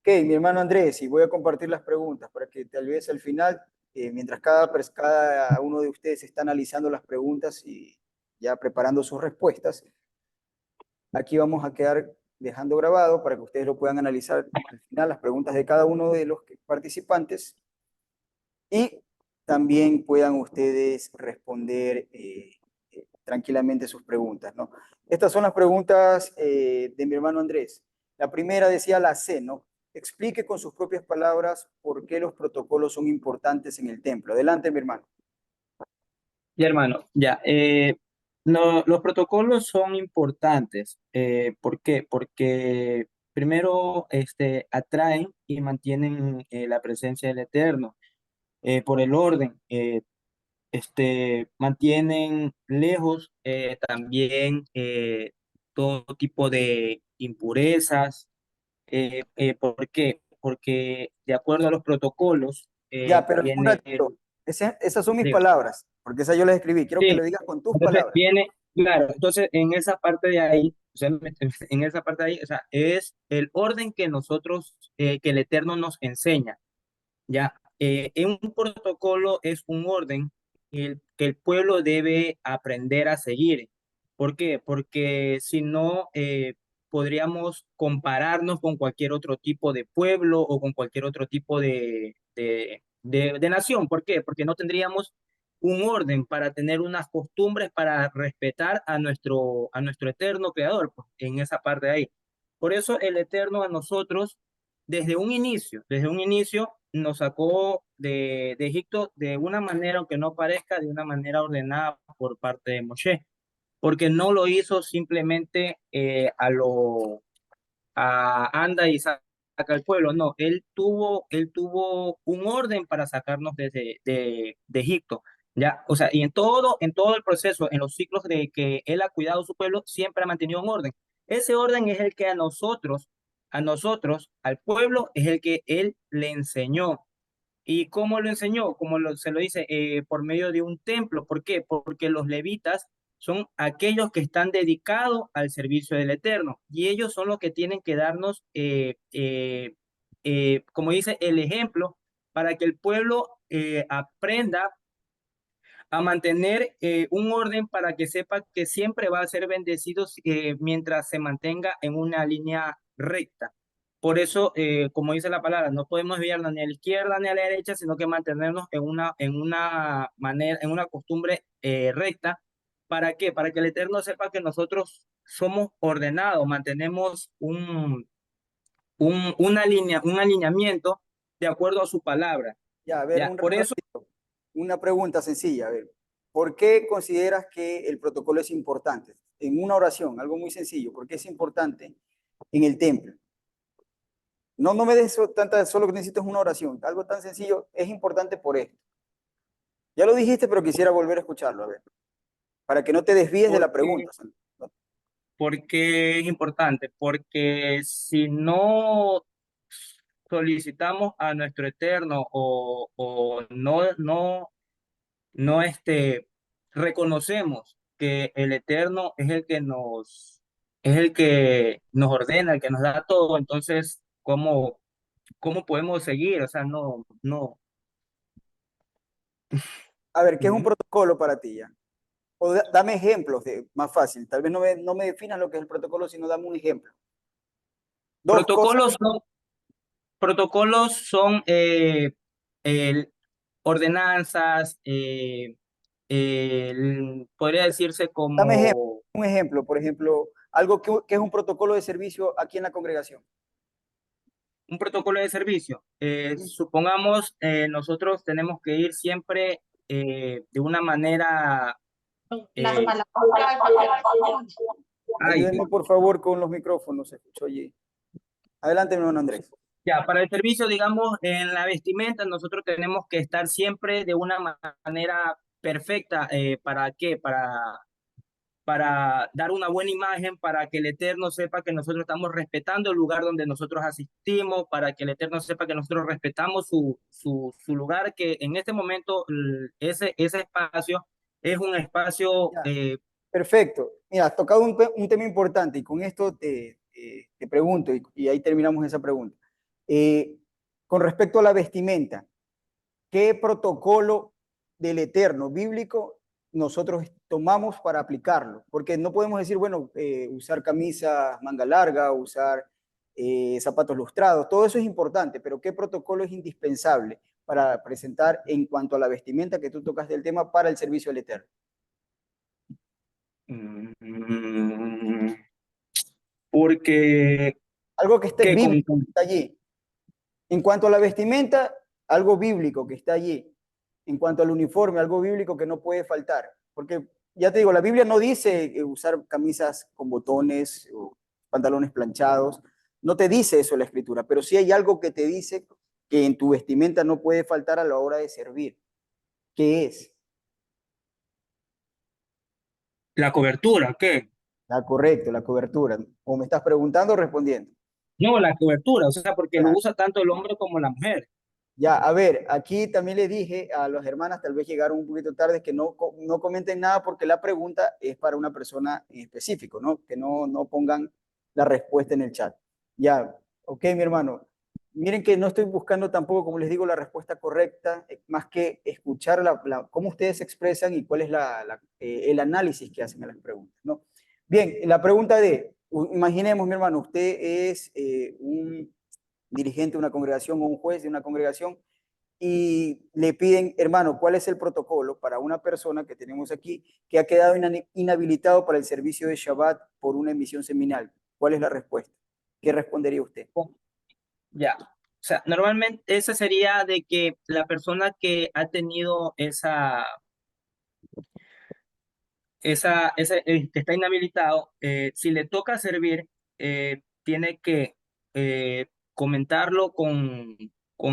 Ok, mi hermano Andrés, y voy a compartir las preguntas para que tal vez al final, mientras cada uno de ustedes está analizando las preguntas y ya preparando sus respuestas, aquí vamos a quedar dejando grabado para que ustedes lo puedan analizar al final, las preguntas de cada uno de los participantes y también puedan ustedes responder tranquilamente sus preguntas, ¿no? Estas son las preguntas de mi hermano Andrés. La primera decía la C, ¿no? Explique con sus propias palabras por qué los protocolos son importantes en el templo. Adelante, mi hermano. Ya, hermano, ya. No, los protocolos son importantes. ¿Por qué? Porque primero atraen y mantienen la presencia del Eterno. Por el orden, mantienen lejos también todo tipo de impurezas. ¿Por qué? Porque de acuerdo a los protocolos, Ya, pero un viene. ratito. Esas son mis palabras, porque esas yo las escribí. Quiero que Sí, lo digas con tus entonces palabras. viene, claro, entonces en esa parte de ahí, o sea, en esa parte de ahí, o sea, es el orden que nosotros, que el Eterno nos enseña, ¿ya? En un protocolo es un orden que el pueblo debe aprender a seguir. ¿Por qué? Porque si no, podríamos compararnos con cualquier otro tipo de pueblo o con cualquier otro tipo de nación. ¿Por qué? Porque no tendríamos un orden para tener unas costumbres para respetar a nuestro eterno creador, pues, en esa parte de ahí. Por eso el eterno a nosotros, desde un inicio, nos sacó de Egipto de una manera, aunque no parezca, de una manera ordenada por parte de Moshe, porque no lo hizo simplemente a anda y saca al pueblo, no, él tuvo un orden para sacarnos de Egipto, ya, o sea, y en todo el proceso, en los ciclos de que él ha cuidado a su pueblo, siempre ha mantenido un orden. Ese orden es el que al pueblo, es el que él le enseñó. ¿Y cómo lo enseñó? Se lo dice, por medio de un templo. ¿Por qué? Porque los levitas son aquellos que están dedicados al servicio del Eterno y ellos son los que tienen que darnos, como dice, el ejemplo para que el pueblo aprenda a mantener un orden para que sepa que siempre va a ser bendecido mientras se mantenga en una línea recta. Por eso, como dice la palabra, no podemos desviarnos ni a la izquierda ni a la derecha, sino que mantenernos en una manera, en una costumbre recta. ¿Para qué? Para que el Eterno sepa que nosotros somos ordenados, mantenemos un alineamiento de acuerdo a su palabra. Ya, a ver, ¿Ya? Por eso. una pregunta sencilla. A ver, ¿por qué consideras que el protocolo es importante? En una oración, algo muy sencillo. ¿Por qué es importante en el templo? No, no me des tanta, solo que necesito es una oración. Algo tan sencillo es importante por esto. Ya lo dijiste, pero quisiera volver a escucharlo, a ver, para que no te desvíes de la Porque pregunta. ¿No? ¿Por qué es importante? Porque si no solicitamos a nuestro Eterno o no reconocemos que el Eterno es el que nos ordena, el que nos da todo, entonces, ¿cómo podemos seguir? O sea, no. A ver, ¿qué es un Ujú. protocolo para ti ya? O dame ejemplos de más fácil. Tal vez no me definas lo que es el protocolo, sino dame un ejemplo. Dos cosas. Protocolos son, protocolos son el- ordenanzas, podría decirse Dame como un ejemplo, por ejemplo, algo que es un protocolo de servicio aquí en la congregación. un protocolo de servicio. Supongamos, nosotros tenemos que ir siempre de una manera. eh, ay, Ayúdenme, por favor, con los micrófonos. Se escuchó allí. Adelante, mi hermano Andrés. ya, para el servicio, digamos, en la vestimenta, nosotros tenemos que estar siempre de una manera perfecta. ¿Para qué? Para dar una buena imagen, para que el Eterno sepa que nosotros estamos respetando el lugar donde nosotros asistimos, para que el Eterno sepa que nosotros respetamos su lugar, que en este momento ese espacio es un espacio. Ya, perfecto. Mira, has tocado un tema importante y con esto te pregunto y ahí terminamos esa pregunta. Con respecto a la vestimenta, ¿qué protocolo del Eterno bíblico nosotros tomamos para aplicarlo? Porque no podemos decir, bueno, usar camisa manga larga, usar zapatos lustrados, todo eso es importante, pero ¿qué protocolo es indispensable para presentar en cuanto a la vestimenta que tú tocas del tema para el servicio al Eterno? Mm, porque, Algo que esté ¿qué? bíblico, que está allí. En cuanto a la vestimenta, algo bíblico que está allí. En cuanto al uniforme, algo bíblico que no puede faltar. Porque ya te digo, la Biblia no dice usar camisas con botones o pantalones planchados. No te dice eso la escritura, pero sí hay algo que te dice que en tu vestimenta no puede faltar a la hora de servir. ¿Qué es? La cobertura, ¿qué? La correcto, la cobertura. O me estás preguntando o respondiendo. No, la cobertura, o sea, porque lo Ya, usa tanto el hombre como la mujer. ya, a ver, aquí también le dije a las hermanas, tal vez llegaron un poquito tarde, que no, no comenten nada porque la pregunta es para una persona en específico, ¿no? Que no pongan la respuesta en el chat. Ya, ok, mi hermano. Miren que no estoy buscando tampoco, como les digo, la respuesta correcta, más que escuchar cómo ustedes se expresan y cuál es el análisis que hacen a las preguntas, ¿no? Bien, la pregunta imaginemos, mi hermano, usted es un dirigente de una congregación o un juez de una congregación y le piden, hermano, ¿cuál es el protocolo para una persona que tenemos aquí que ha quedado inhabilitado para el servicio de Shabbat por una emisión seminal? ¿Cuál es la respuesta? ¿Qué respondería usted? Ya. O sea, normalmente ese sería de que la persona que ha tenido que está inhabilitado, si le toca servir, tiene que comentarlo con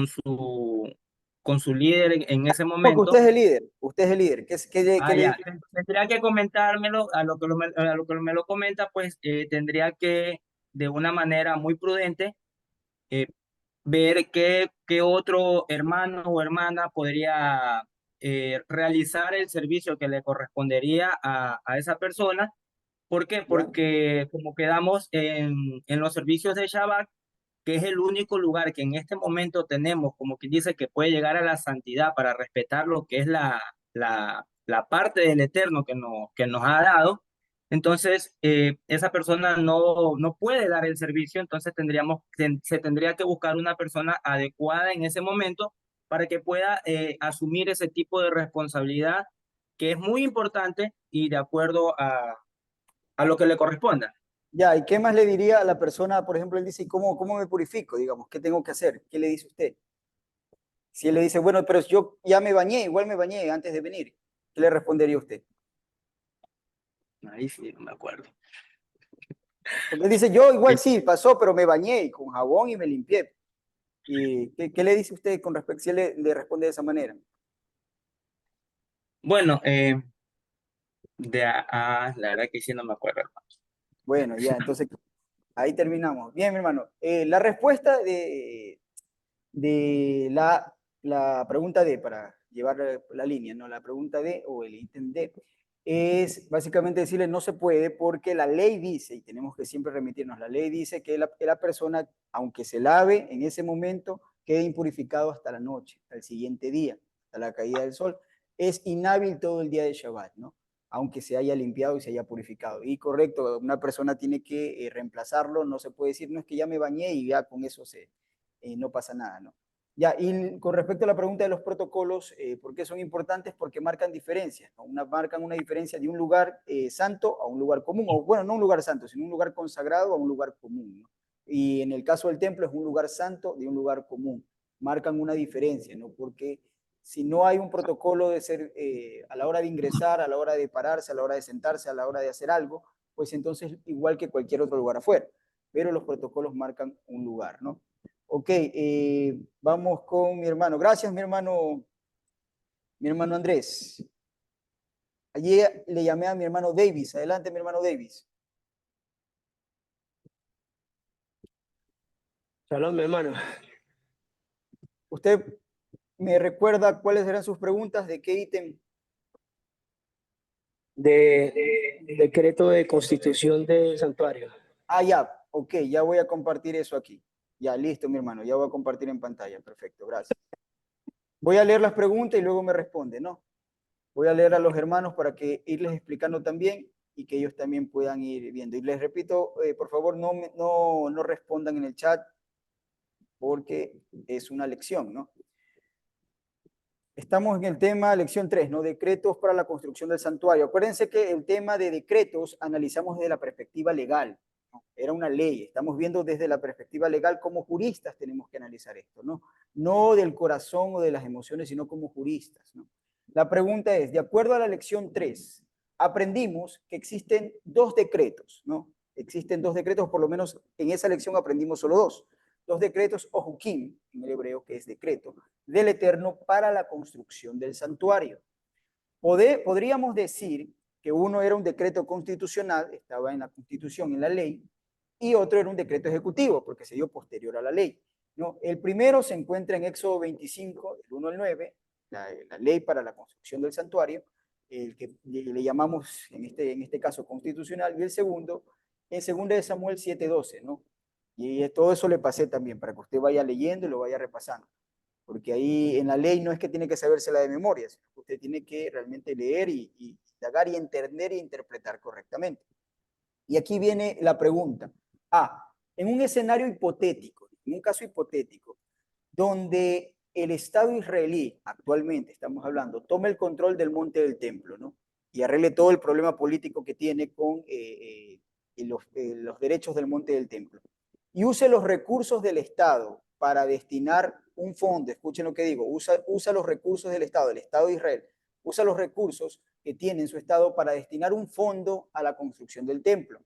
su, con su líder en ese Porque usted momento. es el líder, usted es el líder. ¿Qué Ah, le ya. dice? Tendría que comentármelo, a lo que me lo comenta, pues tendría que, de una manera muy prudente, eh, ver qué otro hermano o hermana podría realizar el servicio que le correspondería a esa persona. ¿Por qué? ¿Ya? Porque como quedamos en los servicios de Shabbat, que es el único lugar que en este momento tenemos, como quien dice, que puede llegar a la santidad para respetar lo que es la parte del Eterno que nos ha dado. Entonces, esa persona no puede dar el servicio, entonces se tendría que buscar una persona adecuada en ese momento para que pueda asumir ese tipo de responsabilidad que es muy importante y de acuerdo a lo que le corresponda. Ya, ¿y qué más le diría a la persona, por ejemplo, él dice, ¿cómo me purifico? Digamos, ¿qué tengo que hacer? ¿Qué le dice usted? Si él le dice, bueno, pero yo ya me bañé, igual me bañé antes de venir, ¿qué le respondería usted? Ahí sí, no me acuerdo. Porque él dice, yo igual sí, pasó, pero me bañé y con jabón y me limpié. ¿Y qué le dice usted con respecto, si él le responde de esa manera? Bueno, la verdad que sí no me acuerdo. Bueno, ya, entonces ahí terminamos. Bien, mi hermano. La respuesta de la pregunta D, para llevar la línea, ¿no? La pregunta D o el ítem D, es básicamente decirle no se puede porque la ley dice, y tenemos que siempre remitirnos, la ley dice que la persona, aunque se lave en ese momento, quede impurificado hasta la noche, hasta el siguiente día, hasta la caída del sol. Es inhábil todo el día de Shabbat, ¿no? Aunque se haya limpiado y se haya purificado. Y correcto, una persona tiene que reemplazarlo, no se puede decir, no es que ya me bañé y ya con eso no pasa nada, ¿no? Ya, y con respecto a la pregunta de los protocolos, ¿por qué son importantes? Porque marcan diferencias, ¿no? Marcan una diferencia de un lugar santo a un lugar común, o bueno, no un lugar santo, sino un lugar consagrado a un lugar común, ¿no? Y en el caso del templo es un lugar santo de un lugar común. Marcan una diferencia, ¿no? Porque si no hay un protocolo de ser a la hora de ingresar, a la hora de pararse, a la hora de sentarse, a la hora de hacer algo, pues entonces igual que cualquier otro lugar afuera. Pero los protocolos marcan un lugar, ¿no? Ok, vamos con mi hermano. Gracias, mi hermano Andrés. Allí le llamé a mi hermano Davis. Adelante, mi hermano Davis. Shalom, mi hermano. ¿Usted me recuerda cuáles eran sus preguntas? ¿De qué ítem? Decreto de constitución del santuario. Ah, ya, ok, ya voy a compartir eso aquí. Ya, listo, mi hermano. Ya voy a compartir en pantalla. Perfecto, gracias. Voy a leer las preguntas y luego me responde, ¿no? Voy a leer a los hermanos para que irles explicando también y que ellos también puedan ir viendo. Y les repito, por favor, no respondan en el chat porque es una lección, ¿no? Estamos en el tema, lección 3, ¿no? Decretos para la construcción del santuario. Acuérdense que el tema de decretos analizamos desde la perspectiva legal, ¿no? Era una ley. Estamos viendo desde la perspectiva legal como juristas tenemos que analizar esto, ¿no? No del corazón o de las emociones, sino como juristas, ¿no? La pregunta es, de acuerdo a la lección 3, aprendimos que existen dos decretos, ¿no? Existen dos decretos, por lo menos en esa lección aprendimos solo dos. Dos decretos o hukim, en el hebreo, que es decreto, del Eterno para la construcción del santuario. Podríamos decir que uno era un decreto constitucional, estaba en la Constitución, en la ley, y otro era un decreto ejecutivo, porque se dio posterior a la ley, ¿no? El primero se encuentra en Éxodo 25, del 1 al 9, la ley para la construcción del santuario, el que le llamamos en este caso constitucional, y el segundo en 2 de Samuel 7:12, ¿no? Y todo eso le pasé también, para que usted vaya leyendo y lo vaya repasando. Porque ahí en la ley no es que tiene que sabérsela de memoria, sino que usted tiene que realmente leer y indagar y entender e interpretar correctamente. Y aquí viene la pregunta. En un escenario hipotético, en un caso hipotético, donde el Estado israelí, actualmente estamos hablando, tome el control del monte del templo, ¿no? Y arregle todo el problema político que tiene con los derechos del monte del templo. Y use los recursos del Estado para destinar un fondo, escuchen lo que digo, usa los recursos del Estado de Israel, usa los recursos que tiene en su Estado para destinar un fondo a la construcción del templo,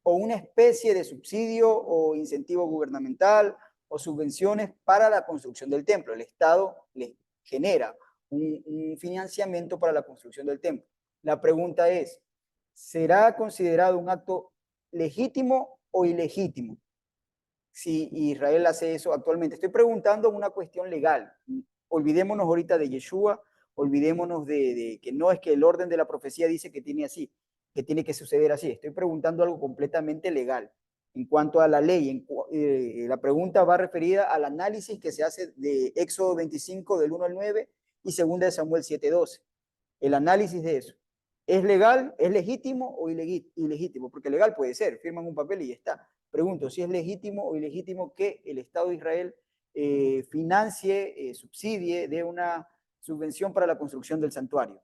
o una especie de subsidio o incentivo gubernamental, o subvenciones para la construcción del templo. El Estado les genera un financiamiento para la construcción del templo. La pregunta es, ¿será considerado un acto legítimo o ilegítimo si Israel hace eso actualmente? Estoy preguntando una cuestión legal. Olvidémonos ahorita de Yeshua, olvidémonos de que no es que el orden de la profecía dice que tiene así, que tiene que suceder así. Estoy preguntando algo completamente legal. En cuanto a la ley, la pregunta va referida al análisis que se hace de Éxodo 25 del 1 al 9 y 2 de Samuel 7:12. El análisis de eso. ¿Es legal, es legítimo o ilegítimo? Porque legal puede ser, firman un papel y ya está. Pregunto si es legítimo o ilegítimo que el Estado de Israel financie, subsidie, dé una subvención para la construcción del santuario.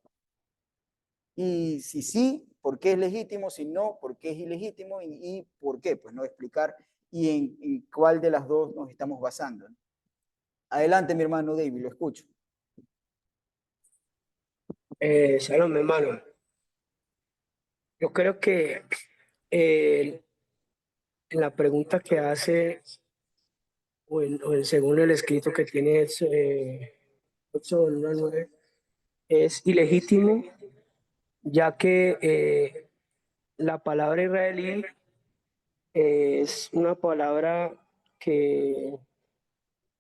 Y si sí, ¿por qué es legítimo? Si no, ¿por qué es ilegítimo? Y ¿por qué? Pues no explicar y en cuál de las dos nos estamos basando. Adelante, mi hermano David, lo escucho. Shalom, hermano. Yo creo que en la pregunta que hace, según el escrito que tiene 8 del 1 al 9, es ilegítimo, ya que la palabra israelí es una palabra que,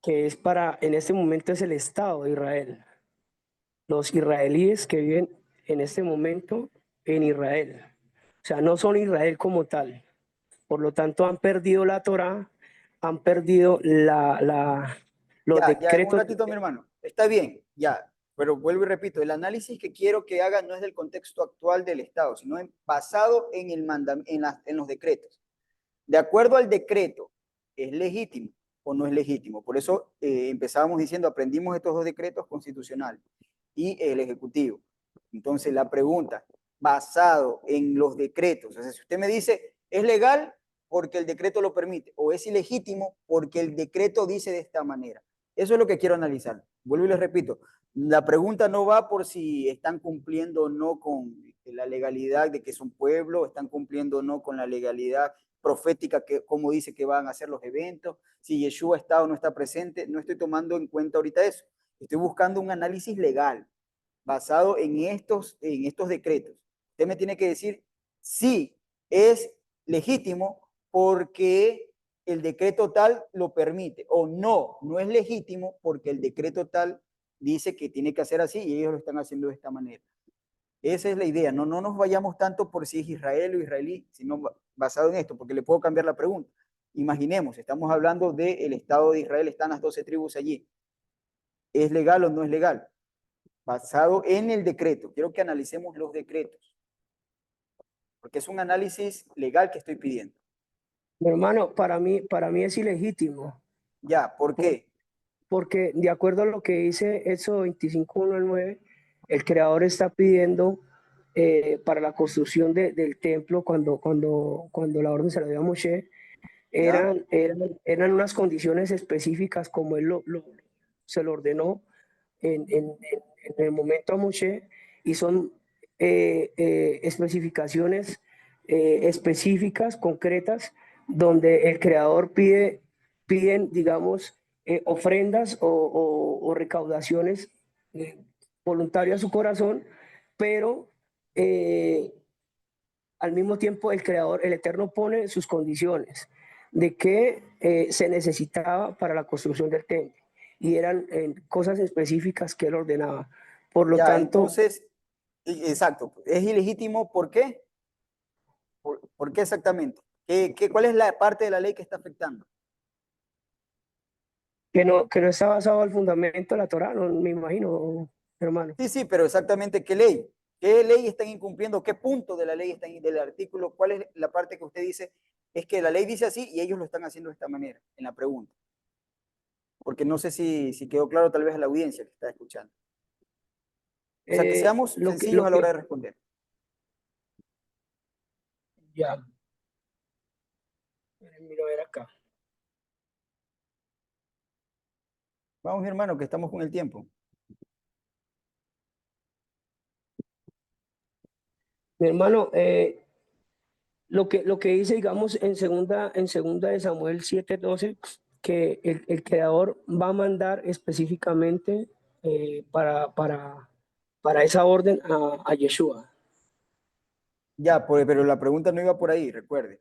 que es para, en este momento es el Estado de Israel. Los israelíes que viven en este momento en Israel. O sea, no son Israel como tal. Por lo tanto, han perdido la Torá, han perdido los Ya, un decretos. ratito, mi hermano. Está bien, ya. Pero vuelvo y repito, el análisis que quiero que haga no es del contexto actual del Estado, sino basado en, en los decretos. De acuerdo al decreto, ¿es legítimo o no es legítimo? Por eso empezábamos diciendo, aprendimos estos dos decretos constitucionales y el ejecutivo. Entonces, la pregunta, basado en los decretos, o sea, si usted me dice, ¿es legal porque el decreto lo permite? ¿O es ilegítimo porque el decreto dice de esta manera? Eso es lo que quiero analizar. Vuelvo y les repito, la pregunta no va por si están cumpliendo o no con la legalidad de que son pueblo, están cumpliendo o no con la legalidad profética, que como dice que van a hacer los eventos, si Yeshua está o no está presente, no estoy tomando en cuenta ahorita eso. Estoy buscando un análisis legal basado en estos decretos. Usted me tiene que decir si es legítimo porque el decreto tal lo permite, o no, no es legítimo porque el decreto tal dice que tiene que hacer así y ellos lo están haciendo de esta manera. Esa es la idea, no nos vayamos tanto por si es Israel o israelí, sino basado en esto, porque le puedo cambiar la pregunta. Imaginemos, estamos hablando del Estado de Israel, están las 12 tribus allí. ¿Es legal o no es legal? Basado en el decreto. Quiero que analicemos los decretos, porque es un análisis legal que estoy pidiendo. Mi hermano, para mí es ilegítimo, Ya, ¿por por- qué? porque de acuerdo a lo que dice Éxodo 25:1 al 9, el Creador está pidiendo para la construcción del templo, cuando la orden se la dio a Moshe, ¿Ya? eran unas condiciones específicas como él se lo ordenó en el momento a Moshe, y son especificaciones específicas, concretas, donde el creador piden, digamos, ofrendas o recaudaciones voluntarias a su corazón, pero eh, al mismo tiempo el creador, el Eterno, pone sus condiciones de qué se necesitaba para la construcción del templo, y eran cosas específicas que él ordenaba. Por lo Ya, tanto, entonces, exacto. ¿Es ilegítimo? ¿Por qué? ¿Por qué exactamente? ¿Cuál es la parte de la ley que está afectando? que no está basado al fundamento de la Torá, no me imagino, hermano. Sí, sí, pero exactamente qué ley. ¿Qué ley están incumpliendo? ¿Qué punto de la ley están, del artículo? ¿Cuál es la parte que usted dice? Es que la ley dice así y ellos lo están haciendo de esta manera, en la pregunta. Porque no sé si quedó claro tal vez a la audiencia que está escuchando. O sea, que seamos sencillos Lo a la hora que, de responder. ya, mira, a ver acá. Vamos, mi hermano, que estamos con el tiempo. Mi hermano, lo que dice, digamos, en segunda de Samuel 7:12, que el creador va a mandar específicamente para esa orden a Yeshua. Ya, pero la pregunta no iba por ahí, recuerde.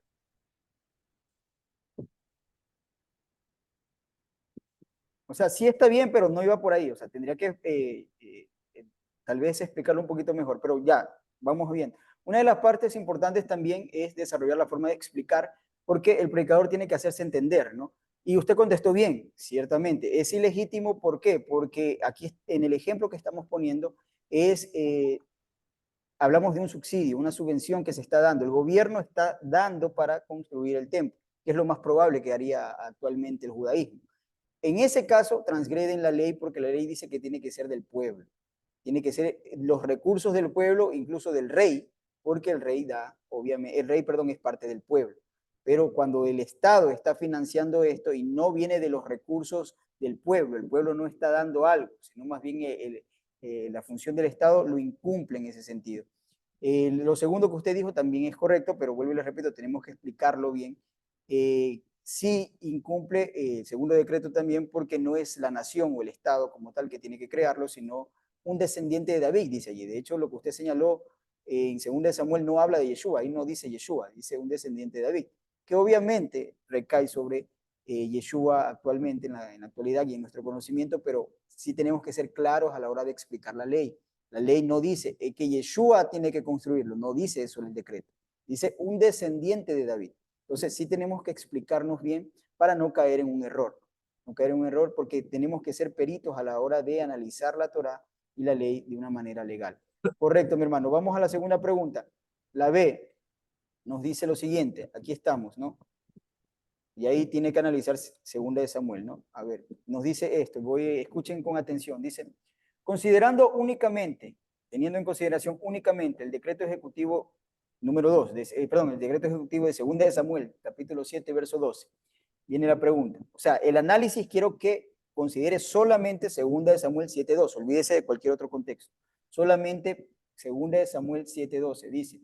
O sea, sí está bien, pero no iba por ahí. O sea, tendría que tal vez explicarlo un poquito mejor, pero ya, vamos bien. Una de las partes importantes también es desarrollar la forma de explicar, porque el predicador tiene que hacerse entender, ¿no? Y usted contestó bien, ciertamente. Es ilegítimo, ¿por qué? Porque aquí en el ejemplo que estamos poniendo es, hablamos de un subsidio, una subvención que se está dando. El gobierno está dando para construir el templo, que es lo más probable que haría actualmente el judaísmo. En ese caso, transgreden la ley porque la ley dice que tiene que ser del pueblo. Tiene que ser los recursos del pueblo, incluso del rey, porque el rey da, obviamente, el rey, perdón, es parte del pueblo. Pero cuando el Estado está financiando esto y no viene de los recursos del pueblo, el pueblo no está dando algo, sino más bien la función del Estado lo incumple en ese sentido. Lo segundo que usted dijo también es correcto, pero vuelvo y le repito, tenemos que explicarlo bien. Sí incumple el segundo decreto también porque no es la nación o el Estado como tal que tiene que crearlo, sino un descendiente de David, dice allí. De hecho, lo que usted señaló en 2 Samuel no habla de Yeshua, ahí no dice Yeshua, dice un descendiente de David, que obviamente recae sobre Yeshua actualmente, en la actualidad y en nuestro conocimiento, pero sí tenemos que ser claros a la hora de explicar la ley. La ley no dice que Yeshua tiene que construirlo, no dice eso en el decreto. Dice un descendiente de David. Entonces sí tenemos que explicarnos bien para no caer en un error. No caer en un error porque tenemos que ser peritos a la hora de analizar la Torá y la ley de una manera legal. Correcto, mi hermano. Vamos a la segunda pregunta. La B nos dice lo siguiente. Aquí estamos, ¿no? Y ahí tiene que analizar 2 Samuel, ¿no? A ver, nos dice esto, escuchen con atención. Dice, considerando únicamente, teniendo en consideración únicamente el decreto ejecutivo número 2, perdón, el decreto ejecutivo de 2 Samuel, capítulo 7, verso 12, viene la pregunta. O sea, el análisis quiero que considere solamente 2 Samuel 7:2, olvídese de cualquier otro contexto. Solamente 2 Samuel 7:12 dice,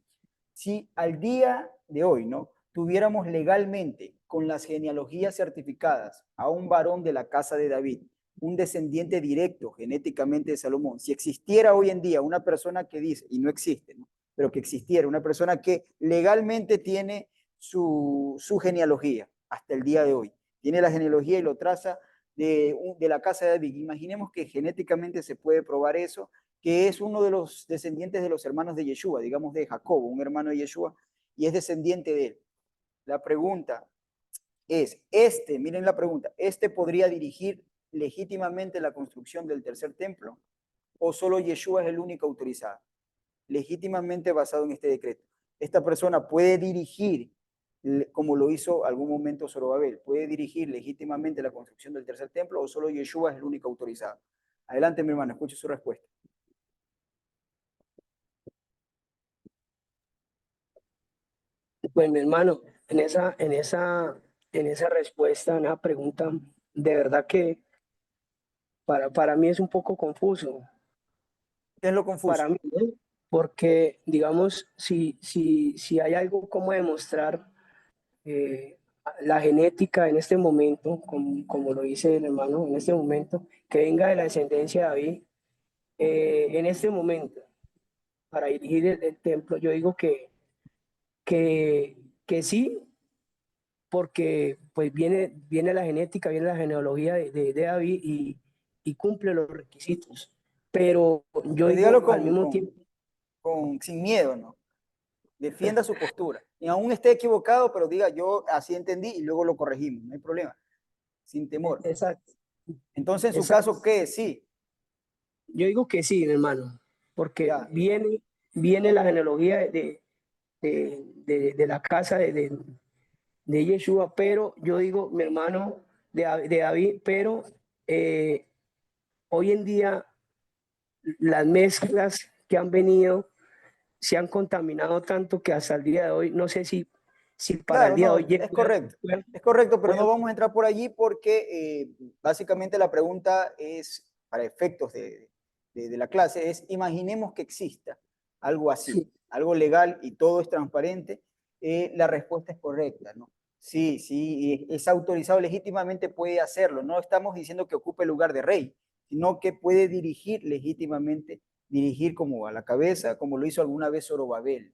si al día de hoy, ¿no? Tuviéramos legalmente con las genealogías certificadas a un varón de la casa de David, un descendiente directo genéticamente de Salomón, si existiera hoy en día una persona que dice, y no existe, ¿no? Pero que existiera una persona que legalmente tiene su genealogía hasta el día de hoy, tiene la genealogía y lo traza de la casa de David. Imaginemos que genéticamente se puede probar eso, que es uno de los descendientes de los hermanos de Yeshua, digamos de Jacobo, un hermano de Yeshua, y es descendiente de él. La pregunta miren la pregunta, podría dirigir legítimamente la construcción del tercer templo, o solo Yeshua es el único autorizado, legítimamente basado en este decreto. Esta persona puede dirigir, como lo hizo algún momento Zorobabel, puede dirigir legítimamente la construcción del tercer templo, o solo Yeshua es el único autorizado. Adelante, mi hermano, escuche su respuesta. Pues mi hermano, en esa respuesta, en esa pregunta, de verdad que para mí es un poco confuso. ¿Qué es lo confuso? Para mí, ¿eh? Porque, digamos, si hay algo como demostrar eh, la genética en este momento, como lo dice el hermano, en este momento, que venga de la descendencia de David, en este momento, para dirigir el templo, yo digo que, que sí, porque pues viene la genética, viene la genealogía de David y cumple los requisitos. Pero yo Pero dígalo digo al mismo tiempo, sin miedo, ¿no? Defienda su postura. Y aún esté equivocado, pero diga, yo así entendí y luego lo corregimos, no hay problema, sin temor. exacto, Entonces, en su exacto. caso, ¿qué? Sí, Yo digo que sí, mi hermano, porque ya. viene la genealogía de la casa de Yeshua, pero yo digo, mi hermano, de David, pero eh, hoy en día las mezclas que han venido se han contaminado tanto que hasta el día de hoy, no sé si para el Claro, día de no, hoy es correcto, pero no puedan- vamos a entrar por allí porque básicamente la pregunta es, para efectos de la clase, es imaginemos que exista algo así, sí, algo legal y todo es transparente, la respuesta es correcta, ¿no? Sí, sí, es autorizado legítimamente, puede hacerlo, no estamos diciendo que ocupe el lugar de rey, sino que puede dirigir legítimamente, dirigir como a la cabeza, como lo hizo alguna vez Zorobabel,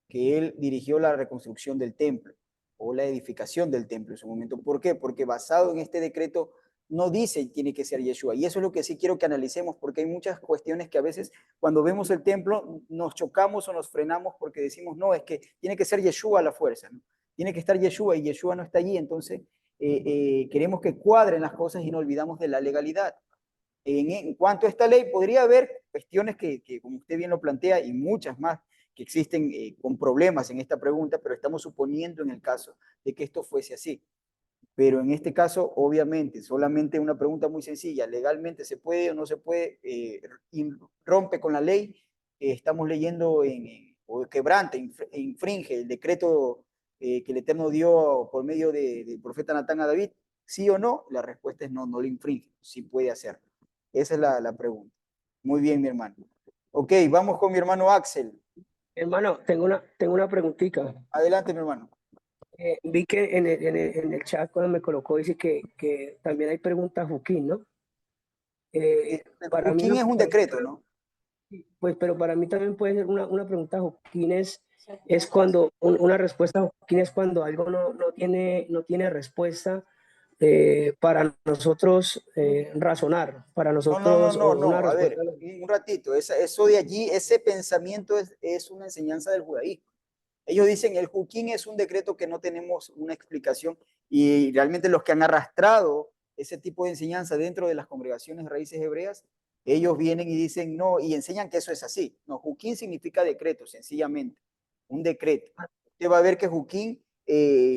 que él dirigió la reconstrucción del templo o la edificación del templo en su momento. ¿Por qué? Porque basado en este decreto no dice tiene que ser Yeshua. Y eso es lo que sí quiero que analicemos, porque hay muchas cuestiones que a veces cuando vemos el templo nos chocamos o nos frenamos porque decimos, no, es que tiene que ser Yeshua a la fuerza, ¿no? Tiene que estar Yeshua y Yeshua no está allí, entonces queremos que cuadren las cosas y no olvidamos de la legalidad. En cuanto a esta ley, podría haber cuestiones como usted bien lo plantea, y muchas más que existen con problemas en esta pregunta, pero estamos suponiendo en el caso de que esto fuese así. Pero en este caso, obviamente, solamente una pregunta muy sencilla, ¿legalmente se puede o no se puede? Rompe con la ley, estamos leyendo o quebranta, infringe el decreto que el Eterno dio por medio del profeta Natán a David, ¿sí o no? La respuesta es no, no lo infringe, sí puede hacerlo. Esa es la pregunta. Muy bien, mi hermano. Ok, vamos con mi hermano Axel. hermano, tengo una preguntita. Adelante, mi hermano. Vi que en el chat cuando me colocó dice que también hay preguntas Juquín, ¿no? El Para mí Juquín lo es que un decreto, ¿no? pues, pero para mí también puede ser una pregunta Joaquín es cuando, una respuesta Joaquín es cuando algo no tiene respuesta para nosotros razonar, para No, no, no, nosotros, no, o una no. A respuesta. ver, un ratito. Eso de allí, ese pensamiento es una enseñanza del judaísmo. Ellos dicen el Juquín es un decreto que no tenemos una explicación y realmente los que han arrastrado ese tipo de enseñanza dentro de las congregaciones de raíces hebreas, ellos vienen y dicen no y enseñan que eso es así. No, Juquín significa decreto, sencillamente, un decreto. Usted va a ver que Juquín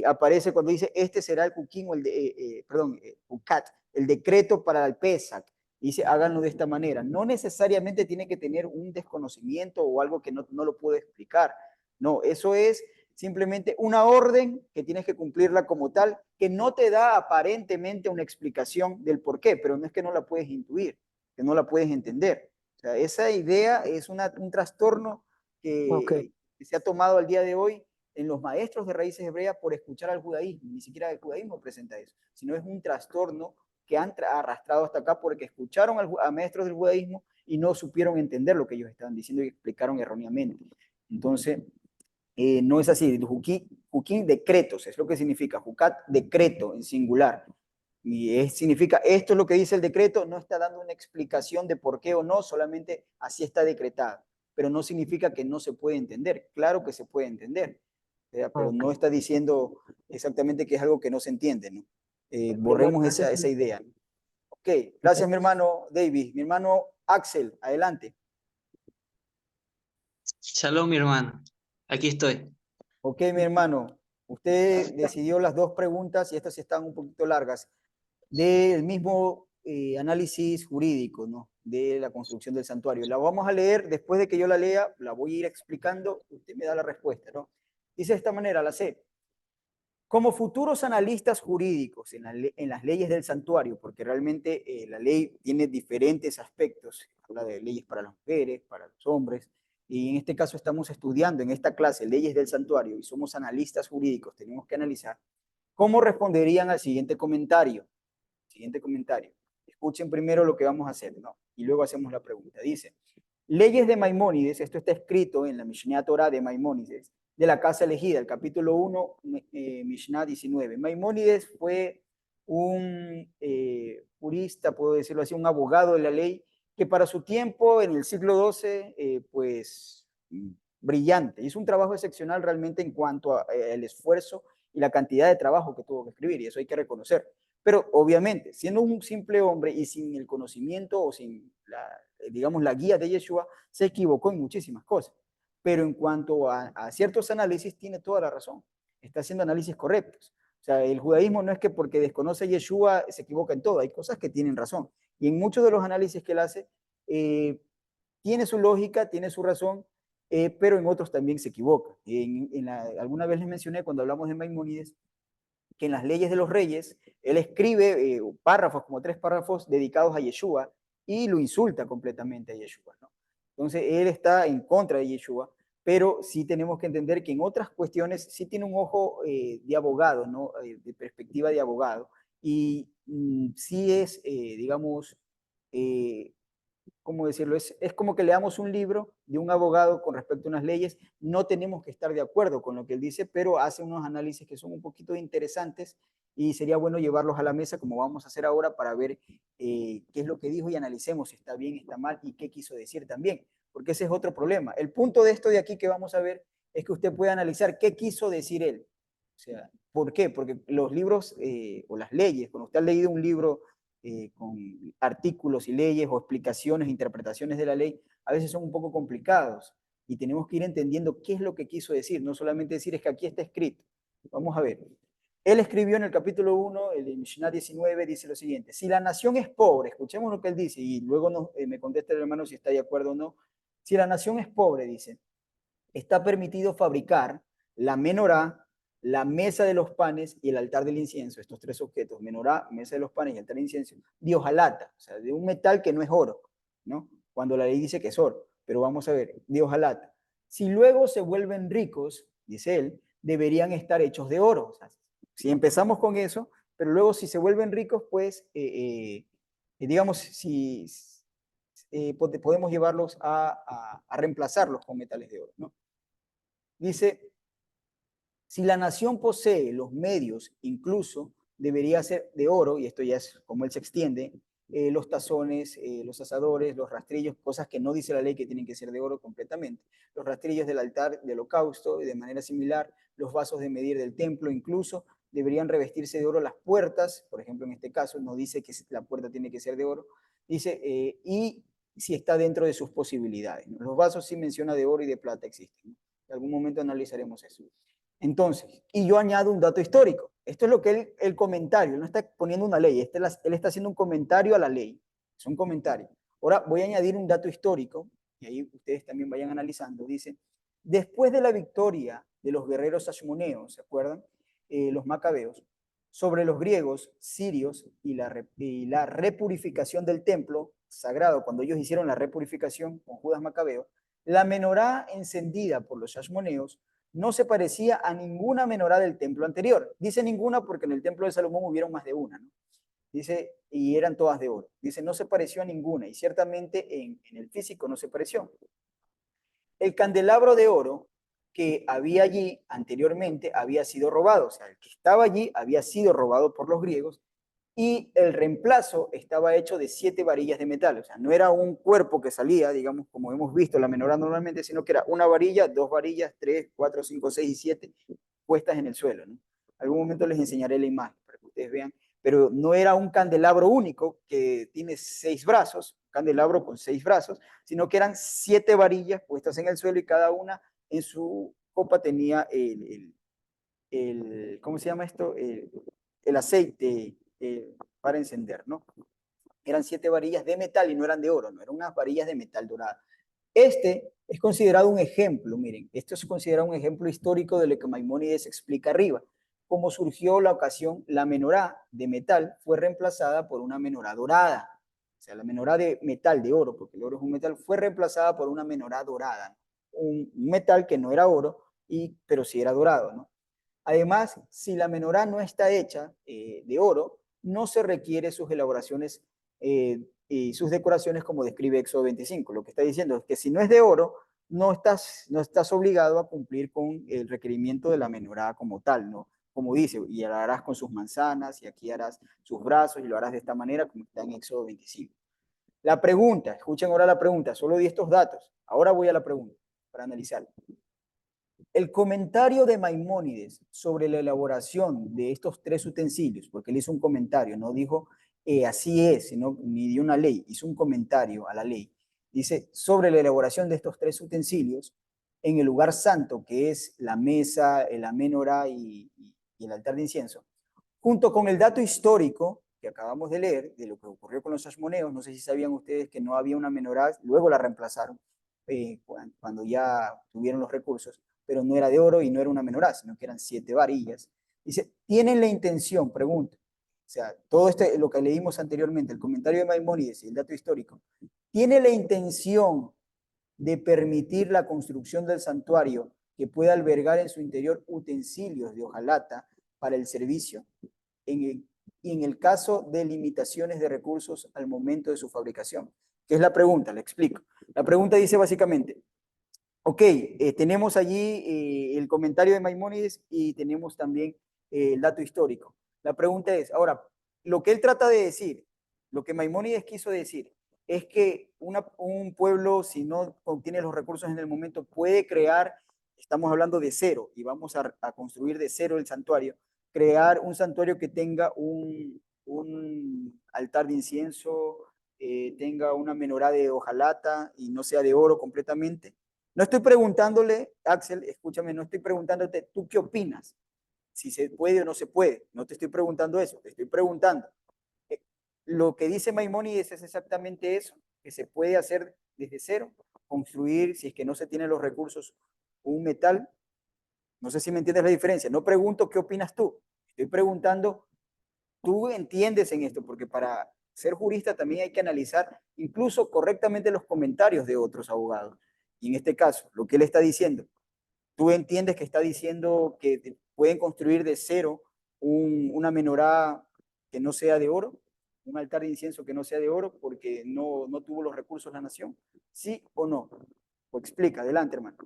aparece cuando dice este será el Juquín o perdón, Jucat, el decreto para el Pesach. Dice háganlo de esta manera. No necesariamente tiene que tener un desconocimiento o algo que no lo puedo explicar. No, eso es simplemente una orden que tienes que cumplirla como tal, que no te da aparentemente una explicación del por qué, pero no es que no la puedes intuir, que no la puedes entender. O sea, esa idea es un trastorno Ok, que se ha tomado al día de hoy en los maestros de raíces hebreas por escuchar al judaísmo. Ni siquiera el judaísmo presenta eso, sino es un trastorno que han arrastrado hasta acá porque escucharon a maestros del judaísmo y no supieron entender lo que ellos estaban diciendo y explicaron erróneamente. Entonces, no es así. Juquín decretos, es lo que significa. Jucat decreto en singular. Y significa esto es lo que dice el decreto, no está dando una explicación de por qué o no, solamente así está decretado. Pero no significa que no se puede entender. Claro que se puede entender. pero no está diciendo exactamente que es algo que no se entiende, ¿no? Borremos esa idea, ¿no? Ok, gracias mi hermano David. Mi hermano Axel, adelante. Shalom, mi hermano. Aquí estoy. Ok, mi hermano, usted decidió las dos preguntas y estas están un poquito largas, del mismo análisis jurídico, ¿no? De la construcción del santuario. La vamos a leer, después de que yo la lea, la voy a ir explicando, usted me da la respuesta, ¿no? Dice de esta manera, la C. Como futuros analistas jurídicos en las leyes del santuario, porque realmente la ley tiene diferentes aspectos, habla de leyes para las mujeres, para los hombres, y en este caso estamos estudiando en esta clase leyes del santuario y somos analistas jurídicos, tenemos que analizar cómo responderían al siguiente comentario. Siguiente comentario. Escuchen primero lo que vamos a hacer, ¿no? Y luego hacemos la pregunta. Dice, leyes de Maimónides, esto está escrito en la Mishnah Torah de Maimónides, de la casa elegida, el capítulo 1, Mishnah 19. Maimónides fue un jurista, puedo decirlo así, un abogado de la ley, que para su tiempo, en el siglo XII, pues brillante. Hizo un trabajo excepcional realmente en cuanto al esfuerzo y la cantidad de trabajo que tuvo que escribir, y eso hay que reconocer. Pero obviamente, siendo un simple hombre y sin el conocimiento o sin digamos, la guía de Yeshua, se equivocó en muchísimas cosas. Pero en cuanto a ciertos análisis, tiene toda la razón. Está haciendo análisis correctos. O sea, el judaísmo no es que porque desconoce a Yeshua se equivoca en todo. Hay cosas que tienen razón. Y en muchos de los análisis que él hace, tiene su lógica, tiene su razón, pero en otros también se equivoca. Alguna vez les mencioné cuando hablamos de Maimónides, que en las leyes de los reyes, él escribe párrafos, como 3 párrafos dedicados a Yeshua, y lo insulta completamente a Yeshua, ¿no? Entonces, él está en contra de Yeshua, pero sí tenemos que entender que en otras cuestiones sí tiene un ojo de abogado, ¿no? De perspectiva de abogado, y sí es, digamos, ¿cómo decirlo? Es como que leamos un libro de un abogado con respecto a unas leyes, no tenemos que estar de acuerdo con lo que él dice, pero hace unos análisis que son un poquito interesantes y sería bueno llevarlos a la mesa como vamos a hacer ahora para ver qué es lo que dijo y analicemos si está bien, está mal y qué quiso decir también, porque ese es otro problema. El punto de esto de aquí que vamos a ver es que usted puede analizar qué quiso decir él. O sea, ¿por qué? Porque los libros o las leyes, cuando usted ha leído un libro con artículos y leyes o explicaciones, interpretaciones de la ley, a veces son un poco complicados y tenemos que ir entendiendo qué es lo que quiso decir, no solamente decir es que aquí está escrito. Vamos a ver. Él escribió en el capítulo 1, el Mishnah 19, dice lo siguiente, si la nación es pobre, escuchemos lo que él dice y luego me contesta el hermano si está de acuerdo o no, si la nación es pobre, dice, está permitido fabricar la menorá, la mesa de los panes y el altar del incienso, estos 3 objetos, menorá, mesa de los panes y altar del incienso, de hojalata, o sea, de un metal que no es oro, ¿no? Cuando la ley dice que es oro, pero vamos a ver, de hojalata. Si luego se vuelven ricos, dice él, deberían estar hechos de oro. O sea, si empezamos con eso, pero luego si se vuelven ricos, pues, digamos, si podemos llevarlos a reemplazarlos con metales de oro, ¿no? Dice, si la nación posee los medios, incluso debería ser de oro, y esto ya es como él se extiende, los tazones, los asadores, los rastrillos, cosas que no dice la ley que tienen que ser de oro completamente, los rastrillos del altar del holocausto, y de manera similar, los vasos de medir del templo, incluso deberían revestirse de oro las puertas, por ejemplo, en este caso no dice que la puerta tiene que ser de oro, dice, y si está dentro de sus posibilidades, ¿no? Los vasos sí menciona de oro y de plata existen, ¿no? En algún momento analizaremos eso. Entonces, y yo añado un dato histórico. Esto es lo que el comentario, él no está poniendo una ley, él está haciendo un comentario a la ley. Es un comentario. Ahora voy a añadir un dato histórico, y ahí ustedes también vayan analizando. Dice, después de la victoria de los guerreros ashmoneos, ¿se acuerdan? Los macabeos, sobre los griegos, sirios y la repurificación del templo sagrado, cuando ellos hicieron la repurificación con Judas Macabeo, la menorá encendida por los ashmoneos no se parecía a ninguna menorá del templo anterior. Dice ninguna porque en el templo de Salomón hubieron más de una, ¿no? Dice, y eran todas de oro. Dice, no se pareció a ninguna, y ciertamente en el físico no se pareció. El candelabro de oro que había allí anteriormente había sido robado, o sea, el que estaba allí había sido robado por los griegos, y el reemplazo estaba hecho de 7 varillas de metal. O sea, no era un cuerpo que salía, digamos, como hemos visto la menorá normalmente, sino que era una varilla, 2 varillas, 3, 4, 5, 6 y 7 puestas en el suelo, ¿no? Algún momento les enseñaré la imagen para que ustedes vean, pero no era un candelabro único que tiene 6 brazos, candelabro con 6 brazos, sino que eran 7 varillas puestas en el suelo y cada una en su copa tenía ¿cómo se llama esto? El aceite para encender, ¿no? Eran 7 varillas de metal y no eran de oro, no eran unas varillas de metal dorada. Este es considerado un ejemplo, miren, esto es considerado un ejemplo histórico de lo que Maimónides explica arriba. Cómo surgió la ocasión, la menorá de metal fue reemplazada por una menorá dorada. O sea, la menorá de metal, de oro, porque el oro es un metal, fue reemplazada por una menorá dorada. Un metal que no era oro, pero sí era dorado, ¿no? Además, si la menorá no está hecha de oro, no se requiere sus elaboraciones y sus decoraciones como describe Éxodo 25. Lo que está diciendo es que si no es de oro, no estás obligado a cumplir con el requerimiento de la menorá como tal, ¿no? Como dice, y lo harás con sus manzanas, y aquí harás sus brazos, y lo harás de esta manera, como está en Éxodo 25. La pregunta, escuchen ahora la pregunta, solo di estos datos. Ahora voy a la pregunta para analizarla. El comentario de Maimónides sobre la elaboración de estos 3 utensilios, porque él hizo un comentario, no dijo así es, sino, ni dio una ley, hizo un comentario a la ley. Dice, sobre la elaboración de estos 3 utensilios en el lugar santo, que es la mesa, la menorá y el altar de incienso, junto con el dato histórico que acabamos de leer, de lo que ocurrió con los asmoneos. No sé si sabían ustedes que no había una menorá, luego la reemplazaron cuando ya tuvieron los recursos, pero no era de oro y no era una menorá, sino que eran 7 varillas. Dice, ¿tienen la intención? Pregunta. O sea, todo lo que leímos anteriormente, el comentario de Maimónides y el dato histórico, ¿tiene la intención de permitir la construcción del santuario que pueda albergar en su interior utensilios de hojalata para el servicio? Y en el caso de limitaciones de recursos al momento de su fabricación. ¿Qué es la pregunta? Le explico. La pregunta dice básicamente, ok, tenemos allí el comentario de Maimónides y tenemos también el dato histórico. La pregunta es, ahora, lo que él trata de decir, lo que Maimónides quiso decir, es que un pueblo, si no contiene los recursos en el momento, puede crear, estamos hablando de cero, y vamos a construir de cero el santuario, crear un santuario que tenga un altar de incienso, tenga una menorá de hojalata y no sea de oro completamente. No estoy preguntándole, Axel, escúchame, no estoy preguntándote, ¿tú qué opinas? Si se puede o no se puede. No te estoy preguntando eso, te estoy preguntando. Lo que dice Maimónides es exactamente eso, que se puede hacer desde cero, construir, si es que no se tienen los recursos, un metal. No sé si me entiendes la diferencia. No pregunto qué opinas tú. Estoy preguntando, ¿tú entiendes en esto? Porque para ser jurista también hay que analizar incluso correctamente los comentarios de otros abogados. Y en este caso, lo que él está diciendo, ¿tú entiendes que está diciendo que pueden construir de cero una menorá que no sea de oro? ¿Un altar de incienso que no sea de oro porque no tuvo los recursos la nación? ¿Sí o no? O explica, adelante, hermano.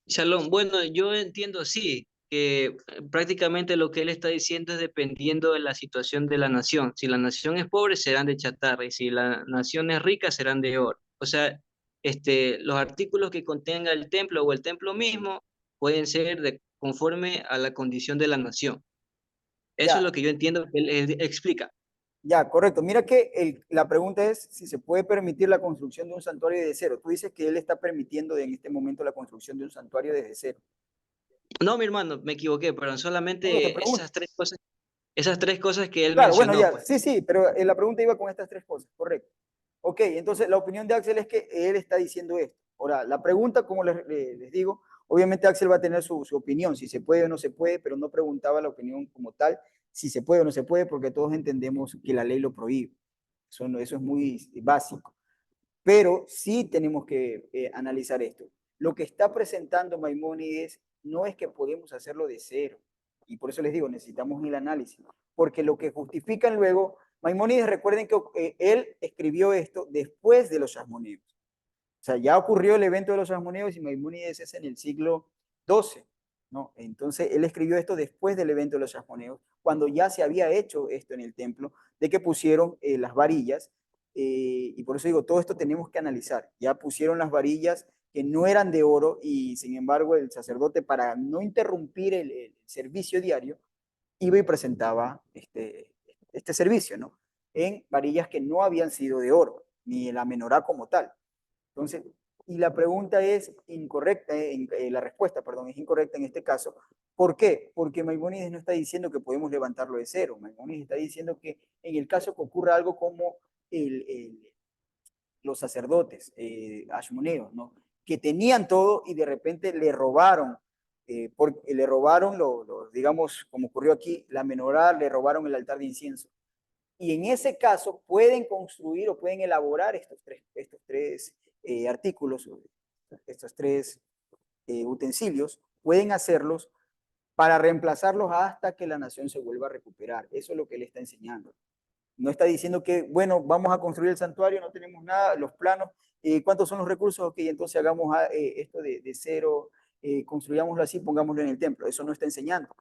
Shalom, bueno, yo entiendo, sí, que prácticamente lo que él está diciendo es dependiendo de la situación de la nación. Si la nación es pobre, serán de chatarra, y si la nación es rica, serán de oro. O sea, los artículos que contenga el templo o el templo mismo pueden ser conforme a la condición de la nación. Eso es Ya, lo que yo entiendo que él explica. ya, correcto. Mira que la pregunta es si se puede permitir la construcción de un santuario desde cero. Tú dices que él está permitiendo en este momento la construcción de un santuario desde cero. No, mi hermano, me equivoqué, pero No, te solamente pregunto. esas 3 cosas que él Claro, bueno, mencionó, ya, pues. sí, sí, pero la pregunta iba con estas 3 cosas, correcto. Ok, entonces la opinión de Axel es que él está diciendo esto. Ahora, la pregunta, como les digo, obviamente Axel va a tener su opinión, si se puede o no se puede, pero no preguntaba la opinión como tal, si se puede o no se puede, porque todos entendemos que la ley lo prohíbe. Eso es muy básico. Pero sí tenemos que analizar esto. Lo que está presentando Maimónides no es que podemos hacerlo de cero. Y por eso les digo, necesitamos el análisis. Porque lo que justifican luego, Maimónides, recuerden que él escribió esto después de los asmoneos. O sea, ya ocurrió el evento de los asmoneos y Maimónides es en el siglo XII. ¿no? Entonces, él escribió esto después del evento de los chasmoneos, cuando ya se había hecho esto en el templo, de que pusieron las varillas, y por eso digo, todo esto tenemos que analizar. Ya pusieron las varillas que no eran de oro y sin embargo el sacerdote, para no interrumpir el servicio diario, iba y presentaba este servicio, ¿no? En varillas que no habían sido de oro, ni la menorá como tal. Entonces, y la pregunta es incorrecta, la respuesta, perdón, es incorrecta en este caso. ¿Por qué? Porque Maimónides no está diciendo que podemos levantarlo de cero. Maimónides está diciendo que en el caso que ocurra algo como los sacerdotes ashmoneos, ¿no? Que tenían todo y de repente le robaron, le robaron, digamos, como ocurrió aquí, la menorá, le robaron el altar de incienso. Y en ese caso pueden construir o pueden elaborar estos tres artículos, estos tres utensilios, pueden hacerlos para reemplazarlos hasta que la nación se vuelva a recuperar. Eso es lo que él está enseñando. No está diciendo que, bueno, vamos a construir el santuario, no tenemos nada, los planos, ¿cuántos son los recursos? Ok, entonces hagamos esto de cero, construyámoslo así, pongámoslo en el templo. Eso no está enseñando.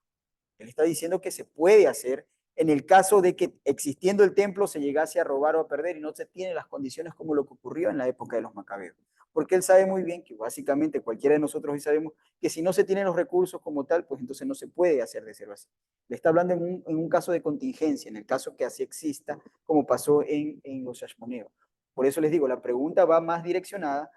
Él está diciendo que se puede hacer en el caso de que existiendo el templo se llegase a robar o a perder y no se tienen las condiciones como lo que ocurrió en la época de los macabeos. Porque él sabe muy bien que básicamente cualquiera de nosotros hoy sabemos que si no se tienen los recursos como tal, pues entonces no se puede hacer de cero así. Le está hablando en un caso de contingencia, en el caso que así exista, como pasó en los Ashmoneos. Por eso les digo, la pregunta va más direccionada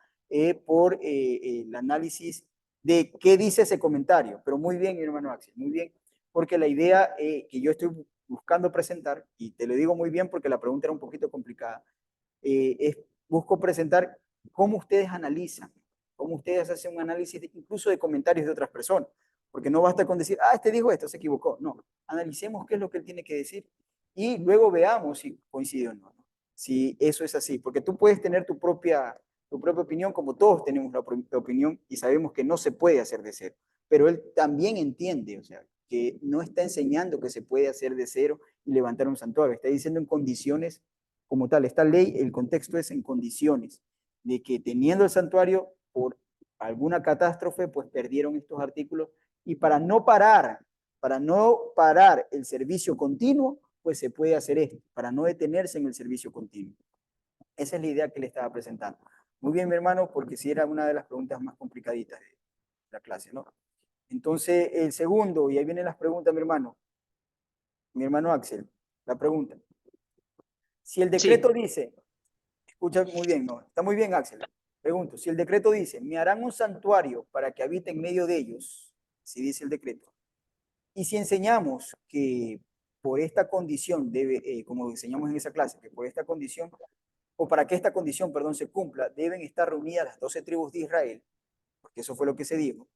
por el análisis de qué dice ese comentario. Pero muy bien, mi hermano Axel, muy bien, porque la idea que yo estoy buscando presentar, y te lo digo muy bien porque la pregunta era un poquito complicada, busco presentar cómo ustedes analizan, cómo ustedes hacen un análisis incluso de comentarios de otras personas, porque no basta con decir, este dijo esto, se equivocó. No, analicemos qué es lo que él tiene que decir y luego veamos si coincide o no, si eso es así, porque tú puedes tener tu propia opinión, como todos tenemos la opinión y sabemos que no se puede hacer de cero, pero él también entiende, o sea, que no está enseñando que se puede hacer de cero y levantar un santuario, está diciendo en condiciones como tal. Esta ley, el contexto es en condiciones de que teniendo el santuario por alguna catástrofe, pues perdieron estos artículos y para no parar el servicio continuo, pues se puede hacer esto, para no detenerse en el servicio continuo. Esa es la idea que le estaba presentando. Muy bien, mi hermano, porque sí era una de las preguntas más complicaditas de la clase, ¿no? Entonces, el segundo, y ahí vienen las preguntas, mi hermano Axel, la pregunta. Si el Sí, decreto dice, escucha muy bien, ¿no? Está muy bien, Axel. Pregunto, si el decreto dice, me harán un santuario para que habite en medio de ellos, si dice el decreto, y si enseñamos que por esta condición debe, como enseñamos en esa clase, que por esta condición, o para que esta condición, perdón, se cumpla, deben estar reunidas las 12 tribus de Israel, porque eso fue lo que se dijo.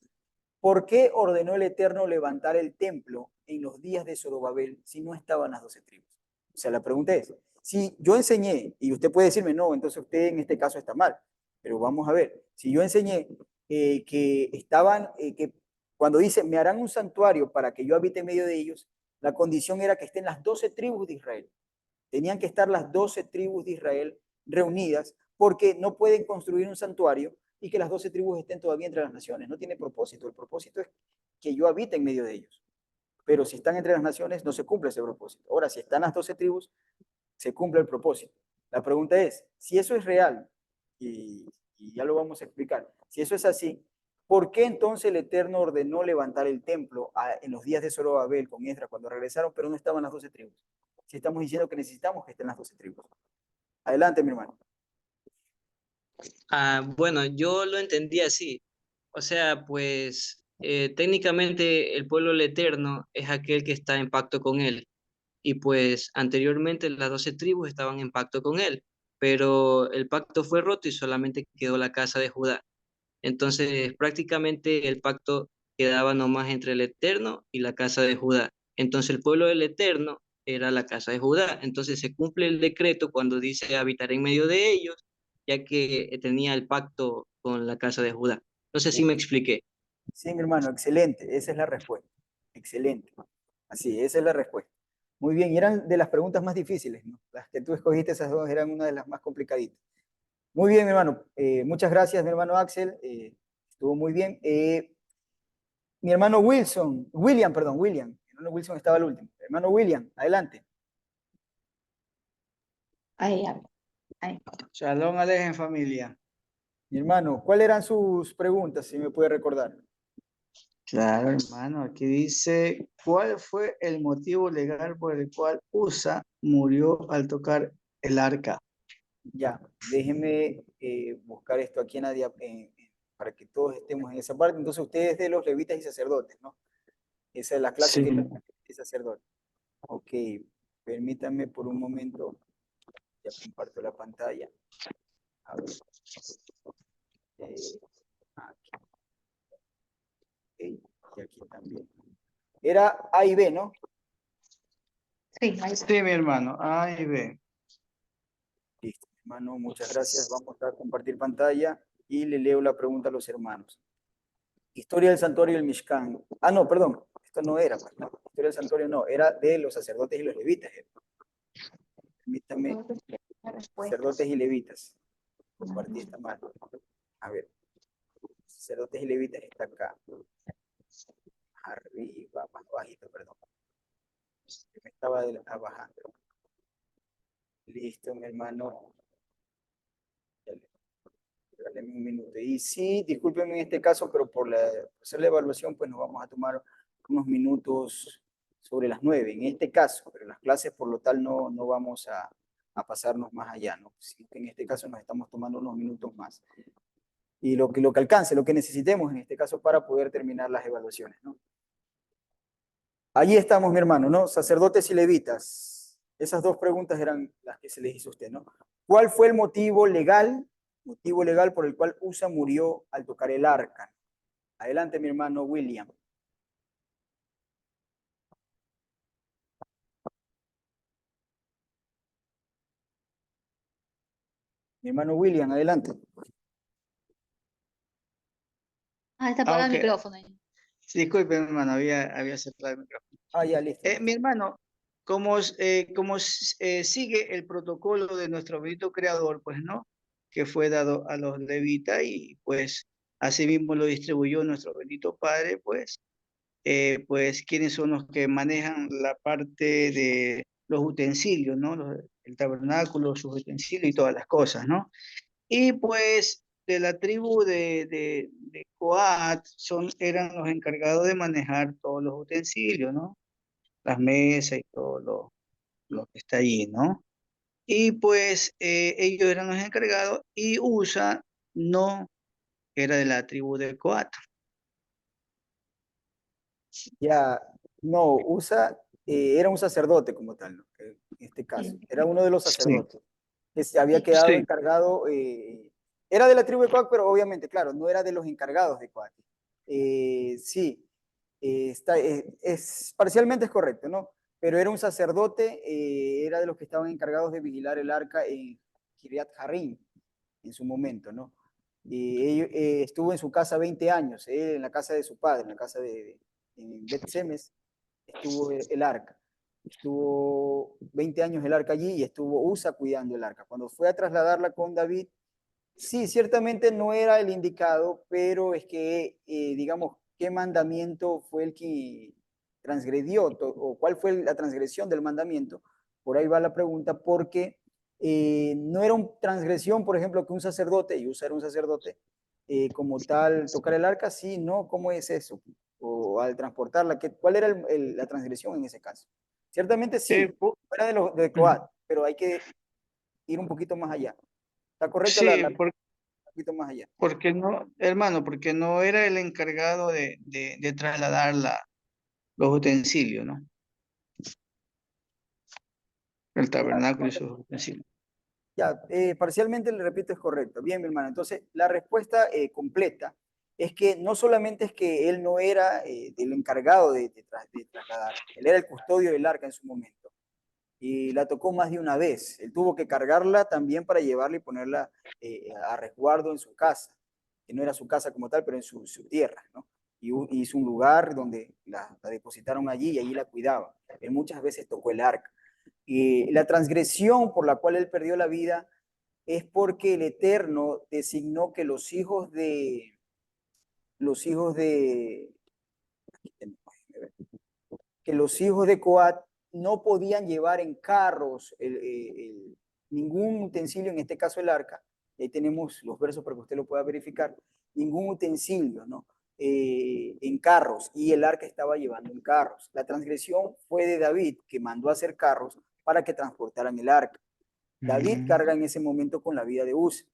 ¿Por qué ordenó el Eterno levantar el templo en los días de Zorobabel si no estaban las 12 tribus? O sea, la pregunta es, si yo enseñé, y usted puede decirme, no, entonces usted en este caso está mal, pero vamos a ver, si yo enseñé que cuando dice, me harán un santuario para que yo habite en medio de ellos, la condición era que estén las 12 tribus de Israel. Tenían que estar las 12 tribus de Israel reunidas porque no pueden construir un santuario y que las 12 tribus estén todavía entre las naciones. No tiene propósito. El propósito es que yo habite en medio de ellos. Pero si están entre las naciones, no se cumple ese propósito. Ahora, si están las 12 tribus, se cumple el propósito. La pregunta es, si eso es real, y ya lo vamos a explicar, si eso es así, ¿por qué entonces el Eterno ordenó levantar el templo en los días de Zorobabel con Esdras cuando regresaron, pero no estaban las 12 tribus? Si estamos diciendo que necesitamos que estén las 12 tribus. Adelante, mi hermano. bueno, yo lo entendí así. O sea, pues técnicamente el pueblo del Eterno es aquel que está en pacto con él. Y pues anteriormente las 12 tribus estaban en pacto con él, pero el pacto fue roto y solamente quedó la casa de Judá. Entonces prácticamente el pacto quedaba nomás entre el Eterno y la casa de Judá. Entonces el pueblo del Eterno era la casa de Judá. Entonces se cumple el decreto cuando dice habitar en medio de ellos, ya que tenía el pacto con la casa de Judá. No sé si me expliqué. Sí, mi hermano, excelente. Esa es la respuesta. Excelente. Así, esa es la respuesta. Muy bien, y eran de las preguntas más difíciles, ¿no? Las que tú escogiste, esas dos eran una de las más complicaditas. Muy bien, mi hermano. Muchas gracias, mi hermano Axel. Estuvo muy bien. mi hermano William, perdón, William. Mi hermano Wilson estaba el último. Hermano William, adelante. Ahí habla. Ahí. Shalom Alejen familia. Mi hermano, ¿cuáles eran sus preguntas, si me puede recordar? Claro, hermano, aquí dice, ¿cuál fue el motivo legal por el cual USA murió al tocar el arca? Ya, déjeme buscar esto aquí para que todos estemos en esa parte. Entonces, ustedes de los levitas y sacerdotes, ¿no? Esa es la clase Sí. que es sacerdote. Ok, permítanme por un momento. Ya comparto la pantalla. A ver. Aquí. Ok, y aquí también. Era A y B, ¿no? Sí, ahí está. Sí, mi hermano, A y B. Listo, hermano, muchas gracias. Vamos a compartir pantalla y le leo la pregunta a los hermanos. Historia del santuario y el Mishkan. Ah, no, perdón. Esto no era, pues, no. Historia del santuario no. Era de los sacerdotes y los levitas. Permítame, sacerdotes y levitas. Compartí esta mano. A ver. Sacerdotes y levitas está acá. Arriba, más bajito, perdón. Me estaba bajando. Listo, mi hermano. Regáleme un minuto. Y sí, discúlpenme en este caso, pero por hacer la evaluación, pues nos vamos a tomar unos minutos sobre las 9, en este caso, pero las clases por lo tal no vamos a pasarnos más allá, ¿no? Sino que en este caso nos estamos tomando unos minutos más. Y lo que alcance, lo que necesitemos en este caso para poder terminar las evaluaciones, ¿no? Allí estamos, mi hermano, ¿no? Sacerdotes y levitas. Esas dos preguntas eran las que se les hizo a usted, ¿no? ¿Cuál fue el motivo legal por el cual USA murió al tocar el arca? Adelante, mi hermano William. Mi hermano William, adelante. Ah, está apagado el Ok. micrófono. Sí, disculpe, hermano, había cerrado el micrófono. Ah, ya, listo. Mi hermano, como sigue el protocolo de nuestro bendito creador, pues, ¿no? Que fue dado a los levitas y pues así mismo lo distribuyó nuestro bendito Padre, pues quienes son los que manejan la parte de los utensilios, ¿no? El tabernáculo, sus utensilios y todas las cosas, ¿no? Y pues de la tribu de Coat eran los encargados de manejar todos los utensilios, ¿no? Las mesas y todo lo que está allí, ¿no? Y pues ellos eran los encargados y Usa no era de la tribu de Coat. Ya, no, USA era un sacerdote como tal, ¿no? En este caso. Era uno de los Sí, sacerdotes que se había Sí. quedado sí, encargado, era de la tribu de Coat, pero obviamente, claro, no era de los encargados de Coat. Sí, parcialmente es correcto, ¿no? Pero era un sacerdote, era de los que estaban encargados de vigilar el arca en Kiriat Harim en su momento, ¿no? Estuvo en su casa 20 años, en la casa de su padre, en la casa en Bet Semes, estuvo el arca. Estuvo 20 años el arca allí y estuvo Usa cuidando el arca. Cuando fue a trasladarla con David, sí, ciertamente no era el indicado, pero es que, digamos, ¿qué mandamiento fue el que transgredió o cuál fue la transgresión del mandamiento? Por ahí va la pregunta, porque no era una transgresión, por ejemplo, que un sacerdote, y Usa era un sacerdote, como tal, tocar el arca, sí, no, ¿cómo es eso? O al transportarla, ¿cuál era la transgresión en ese caso? Ciertamente eh, sí, pu- fuera de Coat, pero hay que ir un poquito más allá. ¿Está correcta sí, un poquito más allá? porque no, hermano, porque no era el encargado de trasladar los utensilios, ¿no? El tabernáculo y sus utensilios. Ya, parcialmente le repito es correcto. Bien, mi hermano. Entonces, la respuesta completa es que no solamente es que él no era el encargado de trasladar, él era el custodio del arca en su momento. Y la tocó más de una vez. Él tuvo que cargarla también para llevarla y ponerla a resguardo en su casa, que no era su casa como tal, pero en su tierra, ¿no? Y hizo un lugar donde la depositaron allí y allí la cuidaba. Él muchas veces tocó el arca. Y la transgresión por la cual él perdió la vida es porque el Eterno designó que los hijos de aquí tenemos, que los hijos de Coat no podían llevar en carros ningún utensilio, en este caso el arca. Ahí tenemos los versos para que usted lo pueda verificar. Ningún utensilio, ¿no? En carros, y el arca estaba llevando en carros. La transgresión fue de David, que mandó a hacer carros para que transportaran el arca. David carga en ese momento con la vida de Uza,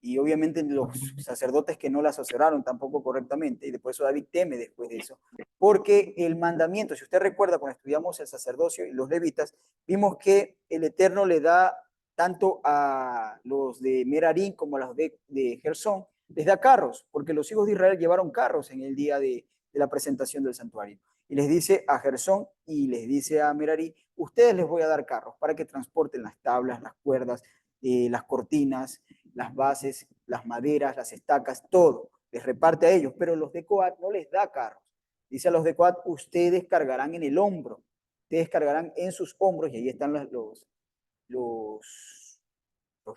y obviamente los sacerdotes que no la asesoraron tampoco correctamente, y después David teme después de eso, porque el mandamiento, si usted recuerda cuando estudiamos el sacerdocio y los levitas, vimos que el Eterno le da tanto a los de Merari como a los de Gersón, les da carros, porque los hijos de Israel llevaron carros en el día de la presentación del santuario. Y les dice a Gersón y les dice a Merari, ustedes les voy a dar carros para que transporten las tablas, las cuerdas, las cortinas, las bases, las maderas, las estacas, todo. Les reparte a ellos, pero los de Coat no les da carros. Dice a los de Coat, ustedes cargarán en el hombro, ustedes cargarán en sus hombros, y ahí están los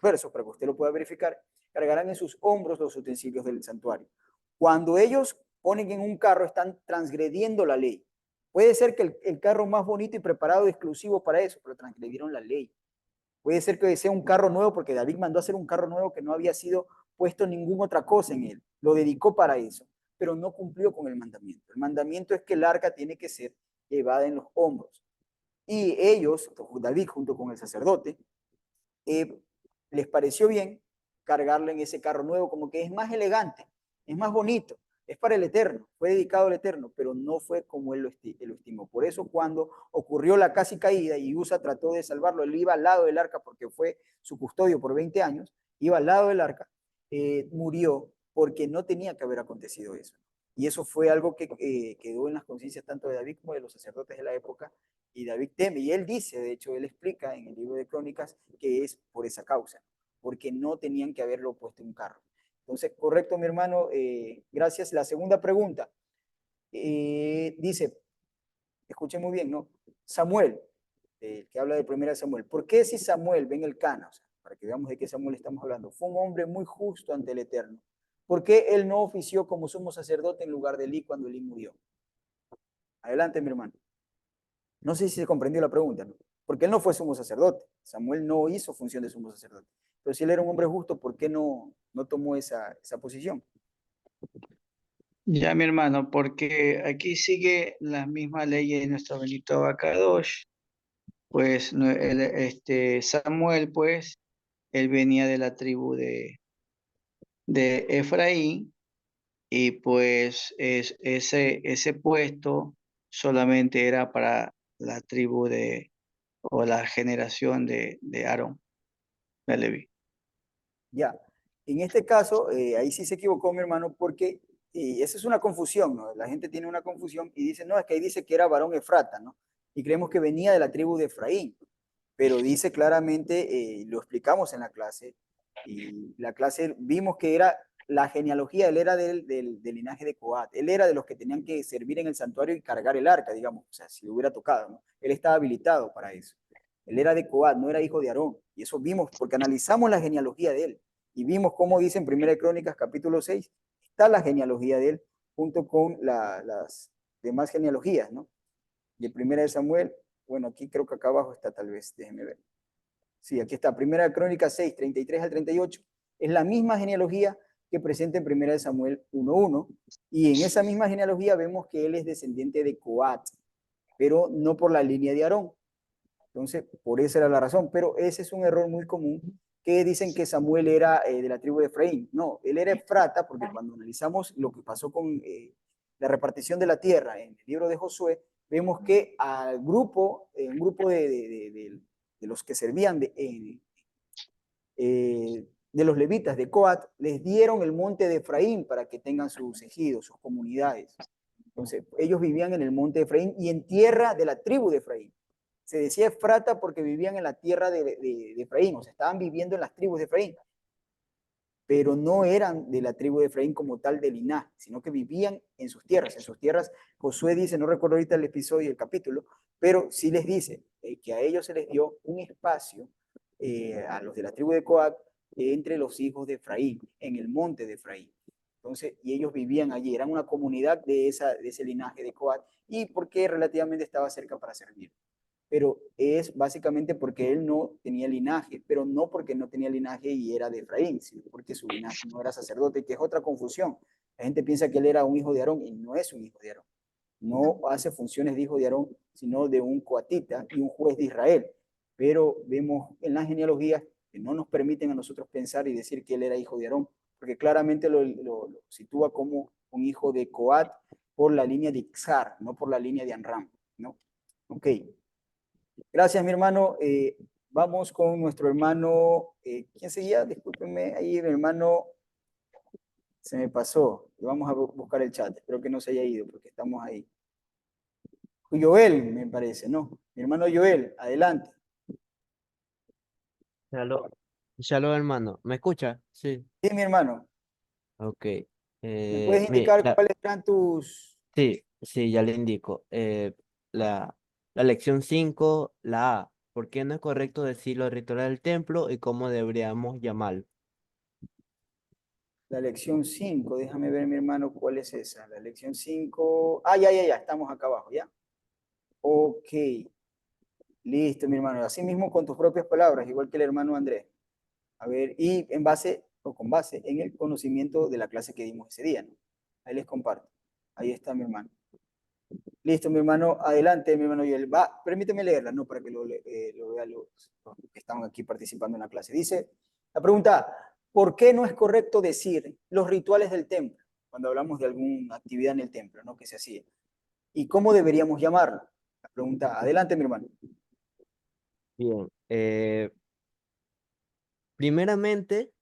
versos para que usted lo pueda verificar, cargarán en sus hombros los utensilios del santuario. Cuando ellos ponen en un carro, están transgrediendo la ley. Puede ser que el carro más bonito y preparado exclusivo para eso, pero transgredieron la ley. Puede ser que sea un carro nuevo, porque David mandó a hacer un carro nuevo que no había sido puesto ninguna otra cosa en él. Lo dedicó para eso, pero no cumplió con el mandamiento. El mandamiento es que el arca tiene que ser llevada en los hombros. Y ellos, David junto con el sacerdote, les pareció bien cargarle en ese carro nuevo, como que es más elegante, es más bonito, es para el Eterno, fue dedicado al Eterno, pero no fue como él lo estimó. Por eso cuando ocurrió la casi caída y Uza trató de salvarlo, él iba al lado del arca porque fue su custodio por 20 años, iba al lado del arca, murió porque no tenía que haber acontecido eso. Y eso fue algo que quedó en las conciencias tanto de David como de los sacerdotes de la época, y David teme, y él dice, de hecho, él explica en el libro de Crónicas que es por esa causa, porque no tenían que haberlo puesto en un carro. Entonces, correcto, mi hermano, gracias. La segunda pregunta, dice, escuche muy bien, ¿no? Samuel, que habla de primera Samuel, ¿por qué si Samuel, ven el Cana, o sea, para que veamos de qué Samuel estamos hablando, fue un hombre muy justo ante el Eterno? ¿Por qué él no ofició como sumo sacerdote en lugar de Elí cuando Elí murió? Adelante, mi hermano. No sé si se comprendió la pregunta, ¿no? Porque él no fue sumo sacerdote. Samuel no hizo función de sumo sacerdote. Pero si él era un hombre justo, ¿por qué no tomó esa posición? Ya, mi hermano, porque aquí sigue las mismas leyes de nuestro Benito Abacadosh. Pues Samuel, pues, él venía de la tribu de Efraín, y pues ese puesto solamente era para la tribu o la generación de Aarón, de Leví. Ya. En este caso, ahí sí se equivocó mi hermano, porque esa es una confusión, ¿no? La gente tiene una confusión y dice, no, es que ahí dice que era varón Efrata, ¿no? Y creemos que venía de la tribu de Efraín, pero dice claramente, lo explicamos en la clase, y la clase vimos que era la genealogía, él era del linaje de Coat, él era de los que tenían que servir en el santuario y cargar el arca, digamos, o sea, si le hubiera tocado, ¿no? Él estaba habilitado para eso. Él era de Coat, no era hijo de Aarón, y eso vimos porque analizamos la genealogía de él, y vimos cómo dice en 1 Crónicas capítulo 6, está la genealogía de él, junto con las demás genealogías, ¿no? De 1 Samuel, bueno, aquí creo que acá abajo está tal vez, déjenme ver. Sí, aquí está, 1 Crónicas 6, 33 al 38, es la misma genealogía que presenta en 1 Samuel 1:1, y en esa misma genealogía vemos que él es descendiente de Coat, pero no por la línea de Aarón. Entonces, por esa era la razón, pero ese es un error muy común, que dicen que Samuel era de la tribu de Efraín. No, él era Efrata, porque cuando analizamos lo que pasó con la repartición de la tierra en el libro de Josué, vemos que al grupo, un grupo de los que servían de los levitas de Coat, les dieron el monte de Efraín para que tengan sus ejidos, sus comunidades. Entonces, ellos vivían en el monte de Efraín y en tierra de la tribu de Efraín. Se decía Efrata porque vivían en la tierra de Efraín, o sea, estaban viviendo en las tribus de Efraín, pero no eran de la tribu de Efraín como tal de linaje, sino que vivían en sus tierras. En sus tierras, Josué dice, no recuerdo ahorita el episodio y el capítulo, pero sí les dice que a ellos se les dio un espacio, a los de la tribu de Coat, entre los hijos de Efraín, en el monte de Efraín. Entonces, y ellos vivían allí, eran una comunidad de ese linaje de Coat, y porque relativamente estaba cerca para servir. Pero es básicamente porque él no tenía linaje, pero no porque no tenía linaje y era de Efraín, sino porque su linaje no era sacerdote, que es otra confusión. La gente piensa que él era un hijo de Aarón y no es un hijo de Aarón. No hace funciones de hijo de Aarón, sino de un coatita y un juez de Israel. Pero vemos en las genealogías que no nos permiten a nosotros pensar y decir que él era hijo de Aarón, porque claramente lo sitúa como un hijo de Coat por la línea de Ixar, no por la línea de Amram, ¿no? Ok. Gracias, mi hermano. Vamos con nuestro hermano. ¿Quién seguía? Discúlpenme ahí, mi hermano. Se me pasó. Vamos a buscar el chat. Espero que no se haya ido porque estamos ahí. Joel, me parece, ¿no? Mi hermano Joel, adelante. Shalom. Shalom, hermano. ¿Me escucha? Sí. Sí, mi hermano. Ok. ¿Me puedes indicar cuáles eran tus... Sí, sí, ya le indico. La, la lección 5, la A. ¿Por qué no es correcto decir los rituales del templo y cómo deberíamos llamarlo? La lección 5, déjame ver, mi hermano, cuál es esa. La lección 5. Ah, ya, estamos acá abajo, ¿ya? Ok, listo, mi hermano. Así mismo con tus propias palabras, igual que el hermano Andrés. A ver, y en base o con base en el conocimiento de la clase que dimos ese día, ¿no? Ahí les comparto. Ahí está, mi hermano. Listo, mi hermano. Adelante, mi hermano Joel. Va, permíteme leerla, ¿no? Para que lo vean los que están aquí participando en la clase. Dice, la pregunta, ¿por qué no es correcto decir los rituales del templo? Cuando hablamos de alguna actividad en el templo, ¿no? Que se hacía. ¿Y cómo deberíamos llamarlo? La pregunta, adelante, mi hermano. Bien. Primeramente,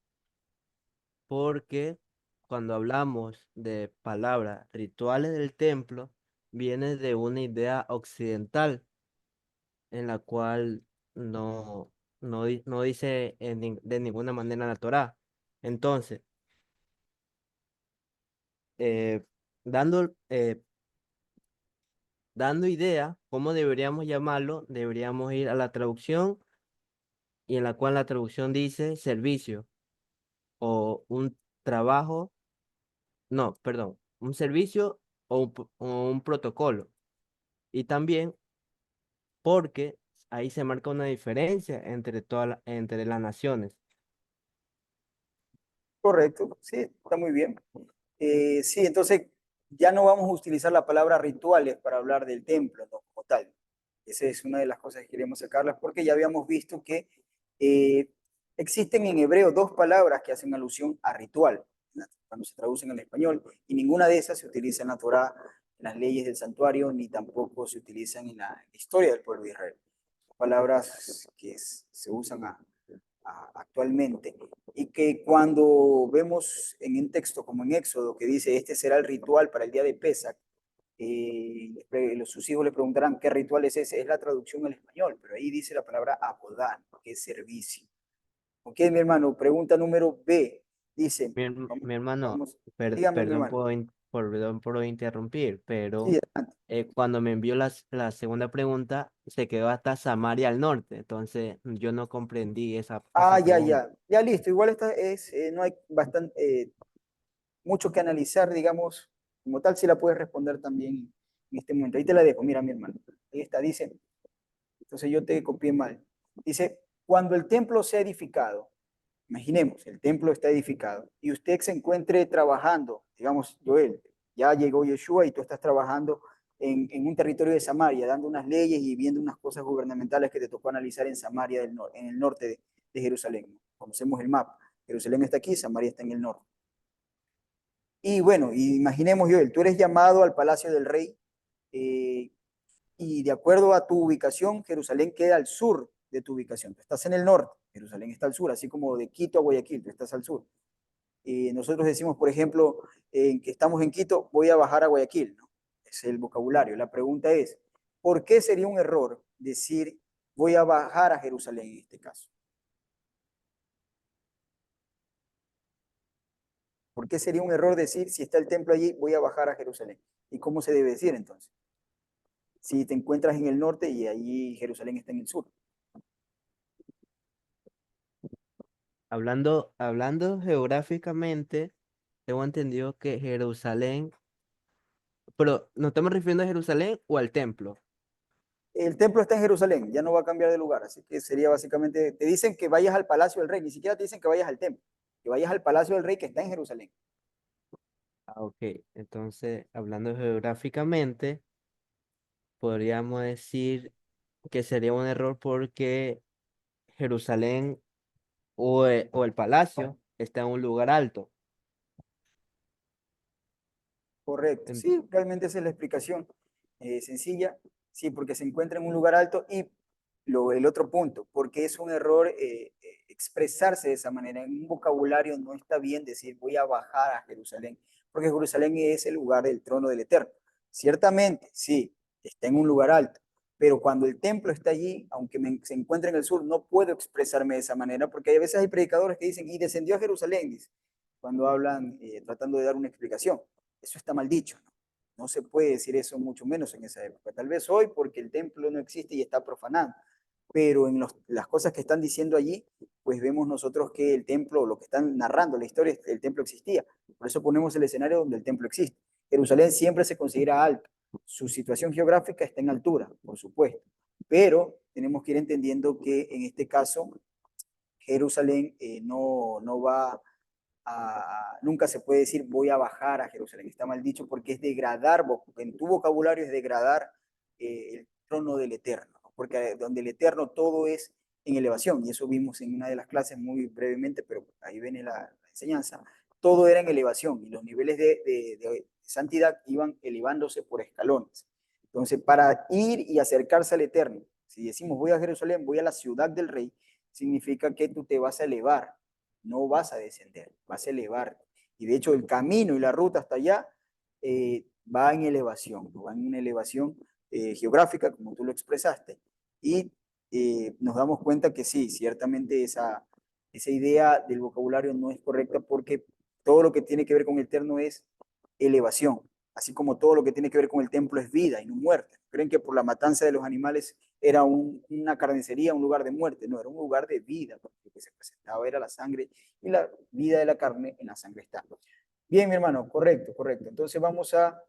porque cuando hablamos de palabras rituales del templo, viene de una idea occidental en la cual no dice de ninguna manera la Torá. Entonces, eh, dando, eh, dando idea cómo deberíamos llamarlo, deberíamos ir a la traducción y en la cual la traducción dice servicio o un trabajo, no, perdón, un servicio o un protocolo. Y también porque ahí se marca una diferencia entre las naciones. Correcto, sí, está muy bien. Sí, entonces ya no vamos a utilizar la palabra rituales para hablar del templo, ¿no? Como tal. Esa es una de las cosas que queremos sacarlas porque ya habíamos visto que eh, existen en hebreo dos palabras que hacen alusión a ritual, ¿no? Cuando se traducen al español, y ninguna de esas se utiliza en la Torá, en las leyes del santuario, ni tampoco se utilizan en la historia del pueblo de Israel. Palabras que se usan actualmente y que cuando vemos en un texto como en Éxodo que dice este será el ritual para el día de Pesach, sus hijos le preguntarán qué ritual es ese, es la traducción al español, pero ahí dice la palabra abodán, que es servicio. Ok, mi hermano, pregunta número B, dice, Mi hermano, dígame, mi hermano. perdón por interrumpir, Sí, pero cuando me envió la segunda pregunta, se quedó hasta Samaria al norte, entonces yo no comprendí esa pregunta. ya listo, igual esta es, no hay bastante, mucho que analizar, digamos, como tal, si la puedes responder también en este momento. Ahí te la dejo, mira, mi hermano. Ahí está, dice, entonces yo te copié mal. Dice, cuando el templo sea edificado, imaginemos, el templo está edificado y usted se encuentre trabajando, digamos, Joel, ya llegó Yeshua y tú estás trabajando en un territorio de Samaria, dando unas leyes y viendo unas cosas gubernamentales que te tocó analizar en Samaria, en el norte de Jerusalén. Conocemos el mapa. Jerusalén está aquí, Samaria está en el norte. Y bueno, imaginemos, Joel, tú eres llamado al palacio del rey eh, y de acuerdo a tu ubicación, Jerusalén queda al sur de tu ubicación. Tú estás en el norte, Jerusalén está al sur, así como de Quito a Guayaquil, tú estás al sur. Nosotros decimos, por ejemplo, que estamos en Quito, voy a bajar a Guayaquil, ¿no? Es el vocabulario. La pregunta es, ¿por qué sería un error decir voy a bajar a Jerusalén en este caso? ¿Por qué sería un error decir si está el templo allí, voy a bajar a Jerusalén? ¿Y cómo se debe decir entonces? Si te encuentras en el norte y allí Jerusalén está en el sur. Hablando geográficamente, tengo entendido que Jerusalén, pero ¿nos estamos refiriendo a Jerusalén o al templo? El templo está en Jerusalén, ya no va a cambiar de lugar, así que sería básicamente, te dicen que vayas al palacio del rey, ni siquiera te dicen que vayas al templo, que vayas al palacio del rey que está en Jerusalén. Ah, ok, entonces, hablando geográficamente, podríamos decir que sería un error porque Jerusalén o el palacio está en un lugar alto. Correcto, En- sí, realmente esa es la explicación sencilla, sí, porque se encuentra en un lugar alto y el otro punto, porque es un error expresarse de esa manera, en un vocabulario no está bien decir voy a bajar a Jerusalén, porque Jerusalén es el lugar del trono del Eterno. Ciertamente, sí, está en un lugar alto, pero cuando el templo está allí, aunque se encuentre en el sur, no puedo expresarme de esa manera, porque a veces hay predicadores que dicen, y descendió a Jerusalén, dice, cuando hablan tratando de dar una explicación. Eso está mal dicho, ¿no? No se puede decir eso mucho menos en esa época. Tal vez hoy porque el templo no existe y está profanado, pero en las cosas que están diciendo allí, pues vemos nosotros que el templo, lo que están narrando la historia, el templo existía. Por eso ponemos el escenario donde el templo existe. Jerusalén siempre se considera alto. Su situación geográfica está en altura, por supuesto, pero tenemos que ir entendiendo que en este caso Jerusalén no va nunca se puede decir voy a bajar a Jerusalén, está mal dicho porque es degradar, en tu vocabulario es degradar el trono del Eterno, porque donde el Eterno todo es en elevación, y eso vimos en una de las clases muy brevemente, pero ahí viene la enseñanza, todo era en elevación y los niveles de santidad iban elevándose por escalones. Entonces, para ir y acercarse al Eterno, si decimos voy a Jerusalén, voy a la ciudad del rey, significa que tú te vas a elevar, no vas a descender, vas a elevarte. Y de hecho el camino y la ruta hasta allá va en elevación, va en una elevación geográfica, como tú lo expresaste. Y nos damos cuenta que sí, ciertamente esa idea del vocabulario no es correcta porque todo lo que tiene que ver con el eterno es elevación, así como todo lo que tiene que ver con el templo es vida y no muerte. Creen que por la matanza de los animales era una carnicería, un lugar de muerte, no, era un lugar de vida, porque lo que se presentaba era la sangre y la vida de la carne en la sangre está. Bien, mi hermano, correcto, correcto. Entonces vamos a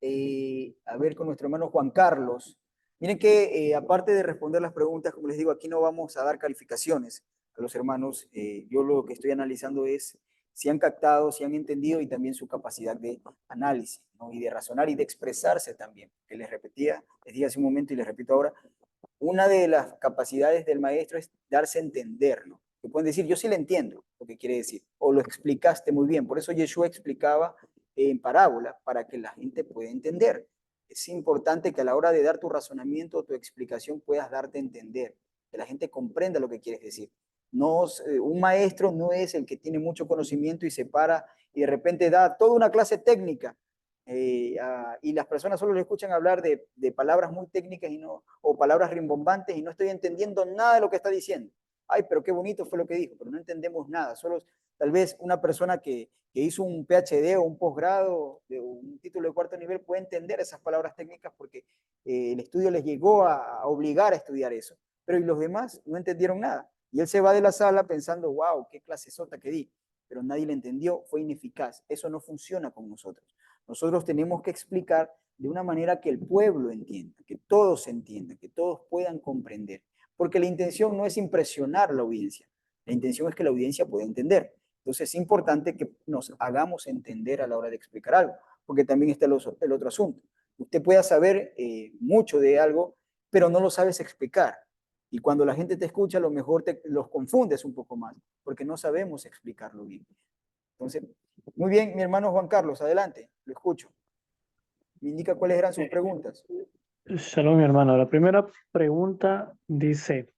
ver con nuestro hermano Juan Carlos. Miren que aparte de responder las preguntas, como les digo, aquí no vamos a dar calificaciones a los hermanos. Yo lo que estoy analizando es si han captado, si han entendido y también su capacidad de análisis, ¿no? Y de razonar y de expresarse también. Que les repetía, les dije hace un momento y les repito ahora, una de las capacidades del maestro es darse a entender, ¿no? Que pueden decir, yo sí le entiendo lo que quiere decir, o lo explicaste muy bien. Por eso Yeshua explicaba en parábola, para que la gente pueda entender. Es importante que a la hora de dar tu razonamiento o tu explicación puedas darte a entender, que la gente comprenda lo que quieres decir. No, un maestro no es el que tiene mucho conocimiento y se para y de repente da toda una clase técnica y las personas solo le escuchan hablar de palabras muy técnicas o palabras rimbombantes y no estoy entendiendo nada de lo que está diciendo. Ay, pero qué bonito fue lo que dijo, pero no entendemos nada. Solo tal vez una persona que hizo un PhD o un posgrado, un título de cuarto nivel, puede entender esas palabras técnicas porque el estudio les llegó a obligar a estudiar eso. Pero y los demás no entendieron nada. Y él se va de la sala pensando, wow, qué clase sota que di. Pero nadie le entendió, fue ineficaz. Eso no funciona con nosotros. Nosotros tenemos que explicar de una manera que el pueblo entienda, que todos entiendan, que todos puedan comprender. Porque la intención no es impresionar a la audiencia, la intención es que la audiencia pueda entender. Entonces es importante que nos hagamos entender a la hora de explicar algo, porque también está el otro asunto. Usted puede saber mucho de algo, pero no lo sabes explicar. Y cuando la gente te escucha, a lo mejor los confundes un poco más, porque no sabemos explicarlo bien. Entonces, muy bien, mi hermano Juan Carlos, adelante, lo escucho. Me indica cuáles eran sus preguntas. Shalom, mi hermano. La primera pregunta dice,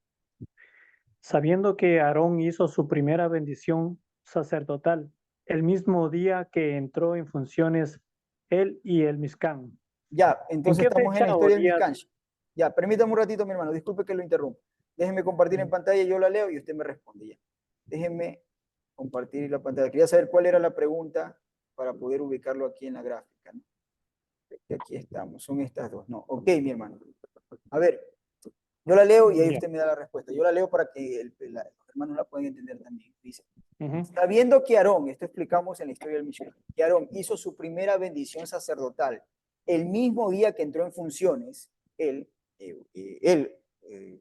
sabiendo que Aarón hizo su primera bendición sacerdotal el mismo día que entró en funciones él y el Mizcán, Ya, ¿en entonces qué estamos en fecha la o historia del día? Mizcanch. Ya, permítame un ratito, mi hermano, disculpe que lo interrumpa. Déjenme compartir en pantalla, yo la leo y usted me responde ya. Déjenme compartir la pantalla. Quería saber cuál era la pregunta para poder ubicarlo aquí en la gráfica, ¿no? Aquí estamos, son estas dos. No, ok, mi hermano. A ver, yo la leo y ahí Ya. usted me da la respuesta. Yo la leo para que los hermanos la puedan entender también. Dice, Ujú. Sabiendo que Aarón, esto explicamos en la historia del Mishkan, que Aarón hizo su primera bendición sacerdotal el mismo día que entró en funciones,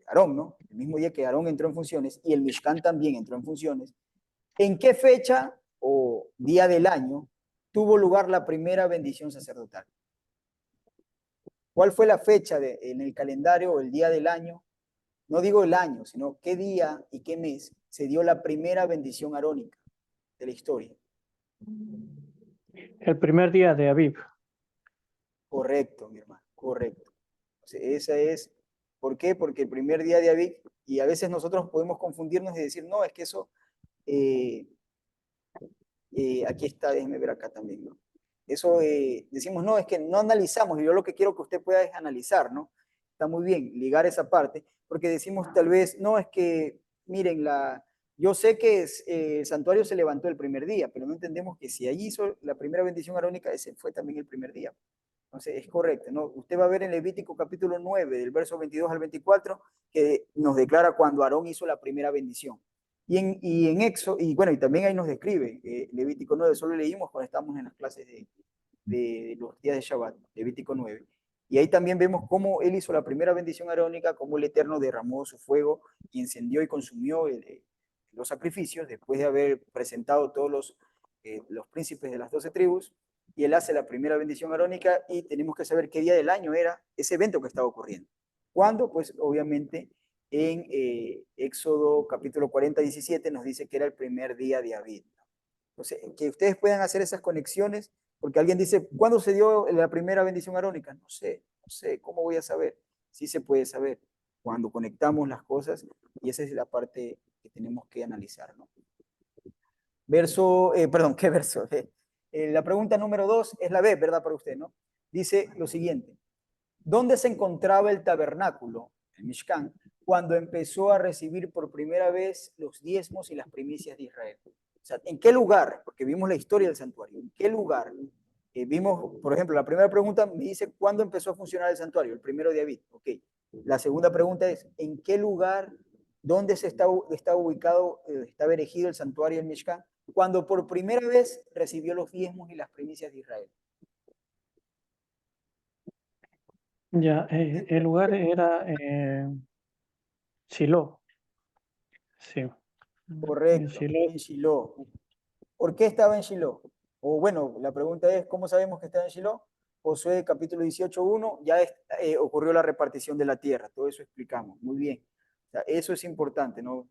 Aarón, ¿no? El mismo día que Aarón entró en funciones y el Mishkan también entró en funciones, ¿en qué fecha o día del año tuvo lugar la primera bendición sacerdotal? ¿Cuál fue la fecha en el calendario o el día del año? No digo el año, sino qué día y qué mes se dio la primera bendición arónica de la historia. El primer día de Aviv. Correcto, mi hermano, correcto. O sea, esa es, ¿por qué? Porque el primer día de Aviv, y a veces nosotros podemos confundirnos y decir, no, es que eso, aquí está, déjeme ver acá también, ¿no? Eso decimos, no, es que no analizamos, y yo lo que quiero que usted pueda es analizar, ¿no? Está muy bien, ligar esa parte, porque decimos tal vez, no, es que, miren, yo sé que el santuario se levantó el primer día, pero no entendemos que si allí hizo la primera bendición arónica, ese fue también el primer día. Entonces, es correcto, ¿no? Usted va a ver en Levítico capítulo 9, del verso 22 al 24, que nos declara cuando Aarón hizo la primera bendición. Y en Éxodo, y bueno, y también ahí nos describe, Levítico 9, solo leímos cuando estamos en las clases de los días de Shabbat, Levítico 9. Y ahí también vemos cómo él hizo la primera bendición arónica, cómo el Eterno derramó su fuego y encendió y consumió los sacrificios después de haber presentado todos los príncipes de las 12 tribus. Y él hace la primera bendición arónica y tenemos que saber qué día del año era ese evento que estaba ocurriendo. ¿Cuándo? Pues obviamente en Éxodo capítulo 40, 17 nos dice que era el primer día de Aviv. Entonces, que ustedes puedan hacer esas conexiones, porque alguien dice, ¿cuándo se dio la primera bendición arónica? No sé, ¿cómo voy a saber? Sí se puede saber cuando conectamos las cosas y esa es la parte que tenemos que analizar, ¿no? ¿Qué verso? La pregunta número 2 es la B, ¿verdad? Para usted, ¿no? Dice lo siguiente. ¿Dónde se encontraba el tabernáculo, el Mishkan, cuando empezó a recibir por primera vez los diezmos y las primicias de Israel? O sea, ¿en qué lugar? Porque vimos la historia del santuario. ¿En qué lugar? Vimos, por ejemplo, la primera pregunta me dice, ¿cuándo empezó a funcionar el santuario? El primero de Aviv. Ok. La segunda pregunta es, ¿en qué lugar, dónde está ubicado, estaba erigido el santuario del Mishkan, cuando por primera vez recibió los diezmos y las primicias de Israel? Ya, el lugar era Shiloh. Sí. En Correcto, Shiloh. en Shiloh. ¿Por qué estaba en Shiloh? O bueno, la pregunta es, ¿cómo sabemos que estaba en Shiloh? Josué capítulo 18:1, ya ocurrió la repartición de la tierra, todo eso explicamos, muy bien. O sea, eso es importante, ¿no?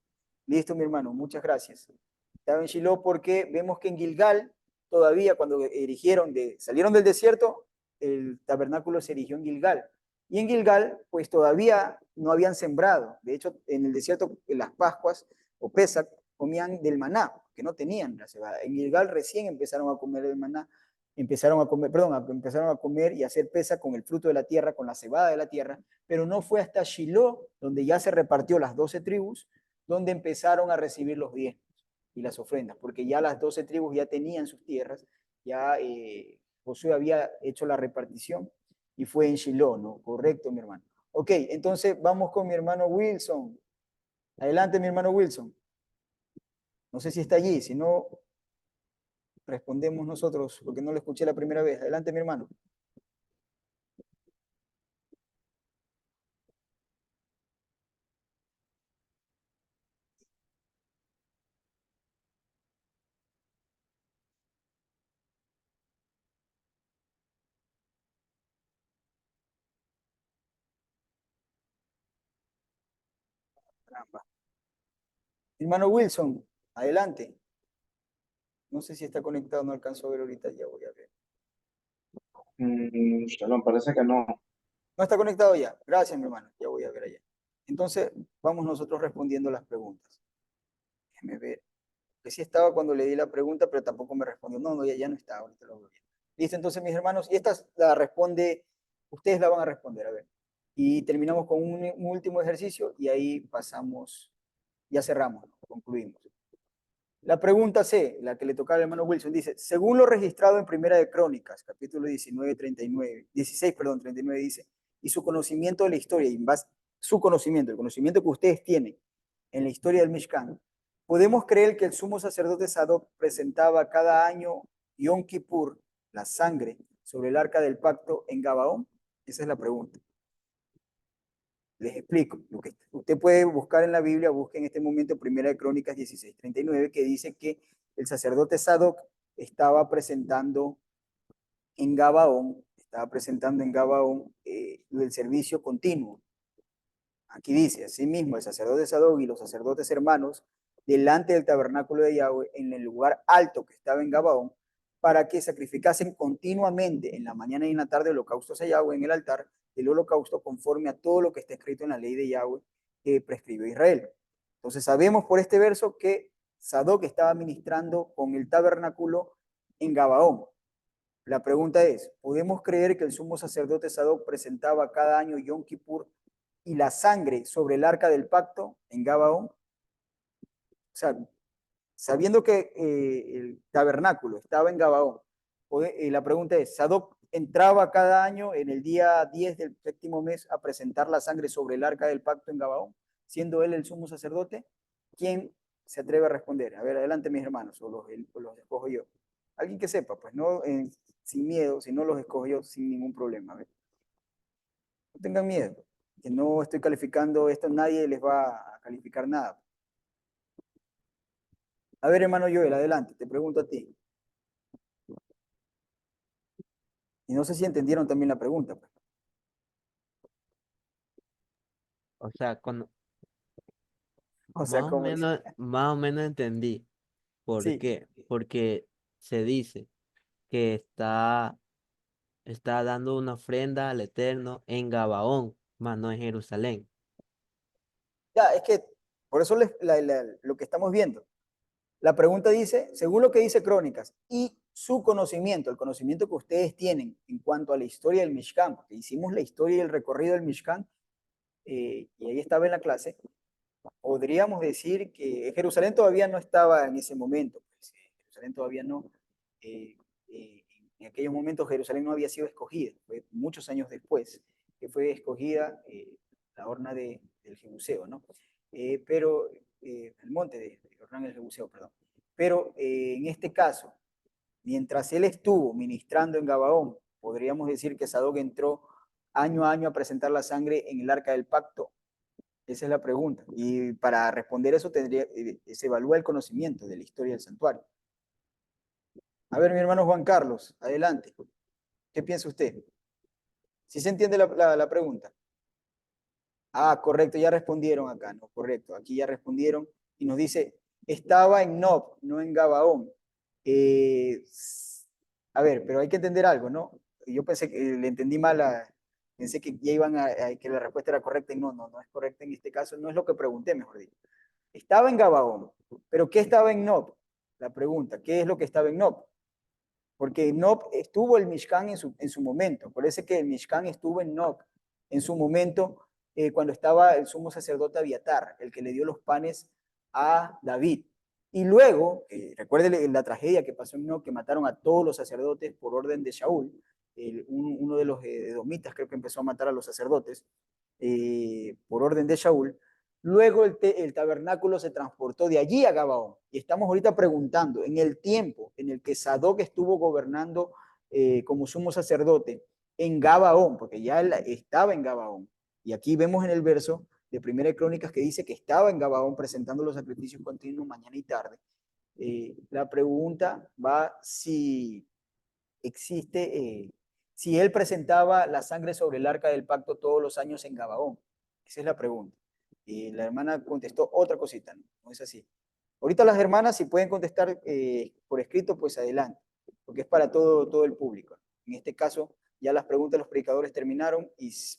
Listo, mi hermano, muchas gracias. Estaba en Shiloh porque vemos que en Gilgal, todavía cuando salieron del desierto, el tabernáculo se erigió en Gilgal. Y en Gilgal, pues todavía no habían sembrado. De hecho, en el desierto, en las Pascuas o Pesach, comían del maná, que no tenían la cebada. En Gilgal recién empezaron a comer el maná, empezaron a comer y a hacer pesa con el fruto de la tierra, con la cebada de la tierra, pero no fue hasta Shiloh, donde ya se repartió las 12 tribus, donde empezaron a recibir los diezmos y las ofrendas, porque ya las 12 tribus ya tenían sus tierras, ya Josué había hecho la repartición y fue en Shiloh, ¿no? Correcto, mi hermano. Ok, entonces vamos con mi hermano Wilson. Adelante, mi hermano Wilson. No sé si está allí, si no, respondemos nosotros, porque no lo escuché la primera vez. Adelante, mi hermano. Caramba. Hermano Wilson, adelante. No sé si está conectado, no alcanzo a ver ahorita, ya voy a ver. Shalom, parece que no. No está conectado ya. Gracias, mi hermano. Ya voy a ver allá. Entonces, vamos nosotros respondiendo las preguntas. Déjeme ver. Que sí estaba cuando le di la pregunta, pero tampoco me respondió. No, ya no está, ahorita lo veo bien. Listo, entonces, mis hermanos, y esta la responde, ustedes la van a responder, a ver. Y terminamos con un último ejercicio y ahí pasamos, ya cerramos, concluimos. La pregunta C, la que le tocaba al hermano Wilson, dice, según lo registrado en Primera de Crónicas, capítulo 16, 39, dice, y su conocimiento de la historia, y más su conocimiento, el conocimiento que ustedes tienen en la historia del Mishkan, ¿podemos creer que el sumo sacerdote Sadoc presentaba cada año Yom Kippur, la sangre, sobre el arca del pacto en Gabaón? Esa es la pregunta. Les explico. Lo que usted puede buscar en la Biblia, busque en este momento Primera de Crónicas 16:39, que dice que el sacerdote Sadoc estaba presentando en Gabaón, el servicio continuo. Aquí dice, asimismo, el sacerdote Sadoc y los sacerdotes hermanos, delante del tabernáculo de Yahweh, en el lugar alto que estaba en Gabaón, para que sacrificasen continuamente en la mañana y en la tarde holocaustos a Yahweh en el altar del holocausto, conforme a todo lo que está escrito en la ley de Yahweh que prescribió Israel. Entonces sabemos por este verso que Sadoc estaba ministrando con el tabernáculo en Gabaón. La pregunta es, ¿podemos creer que el sumo sacerdote Sadoc presentaba cada año Yom Kippur y la sangre sobre el arca del pacto en Gabaón? O sea, sabiendo que el tabernáculo estaba en Gabaón, la pregunta es, ¿Sadoc entraba cada año en el día 10 del séptimo mes a presentar la sangre sobre el arca del pacto en Gabaón, siendo él el sumo sacerdote? ¿Quién se atreve a responder? A ver, adelante mis hermanos, o los escojo yo. Alguien que sepa, pues no sin miedo, si no los escojo yo sin ningún problema. A ver. No tengan miedo, que no estoy calificando esto, nadie les va a calificar nada. A ver, hermano Joel, adelante, te pregunto a ti. Y no sé si entendieron también la pregunta. Pues. O sea, O sea, como dice. más o menos entendí. ¿Por Sí, qué? Porque se dice que está dando una ofrenda al Eterno en Gabaón, más no en Jerusalén. ya, es que por eso lo que estamos viendo. La pregunta dice, según lo que dice Crónicas, y su conocimiento, el conocimiento que ustedes tienen en cuanto a la historia del Mishkan, porque hicimos la historia y el recorrido del Mishkan, y ahí estaba en la clase, podríamos decir que Jerusalén todavía no estaba en ese momento, pues, Jerusalén todavía no, eh, en aquellos momentos Jerusalén no había sido escogida, fue muchos años después que fue escogida la horna del Jebuseo, ¿no? Pero, el monte de Jordán del Jebuseo, perdón. Pero en este caso, mientras él estuvo ministrando en Gabaón, podríamos decir que Sadoc entró año a año a presentar la sangre en el arca del pacto. Esa es la pregunta. Y para responder eso se evalúa el conocimiento de la historia del santuario. A ver, mi hermano Juan Carlos, adelante. ¿Qué piensa usted? ¿Sí se entiende la pregunta? Ah, correcto, ya respondieron acá, ¿no? Correcto, aquí ya respondieron y nos dice, estaba en Nob, no en Gabaón. A ver, pero hay que entender algo, ¿no? Yo pensé que le entendí mal, pensé que ya iban que la respuesta era correcta y no es correcta en este caso, no es lo que pregunté, mejor dicho. Estaba en Gabaón, pero ¿qué estaba en Nob? La pregunta, ¿qué es lo que estaba en Nob? Porque en Nob estuvo el Mishkan en su momento, parece que el Mishkan estuvo en Nob en su momento cuando estaba el sumo sacerdote Abiatar, el que le dio los panes a David. Y luego, recuerde la tragedia que pasó en Nob, que mataron a todos los sacerdotes por orden de Shaul, uno de los edomitas creo que empezó a matar a los sacerdotes por orden de Shaul. Luego el tabernáculo se transportó de allí a Gabaón. Y estamos ahorita preguntando, en el tiempo en el que Sadoc estuvo gobernando como sumo sacerdote en Gabaón, porque ya él estaba en Gabaón. Y aquí vemos en el verso de Primera de Crónicas que dice que estaba en Gabaón presentando los sacrificios continuos mañana y tarde. La pregunta va si existe, si él presentaba la sangre sobre el arca del pacto todos los años en Gabaón. Esa es la pregunta. Y la hermana contestó otra cosita, no es así. Ahorita las hermanas, si pueden contestar por escrito, pues adelante, porque es para todo el público. En este caso, ya las preguntas de los predicadores terminaron,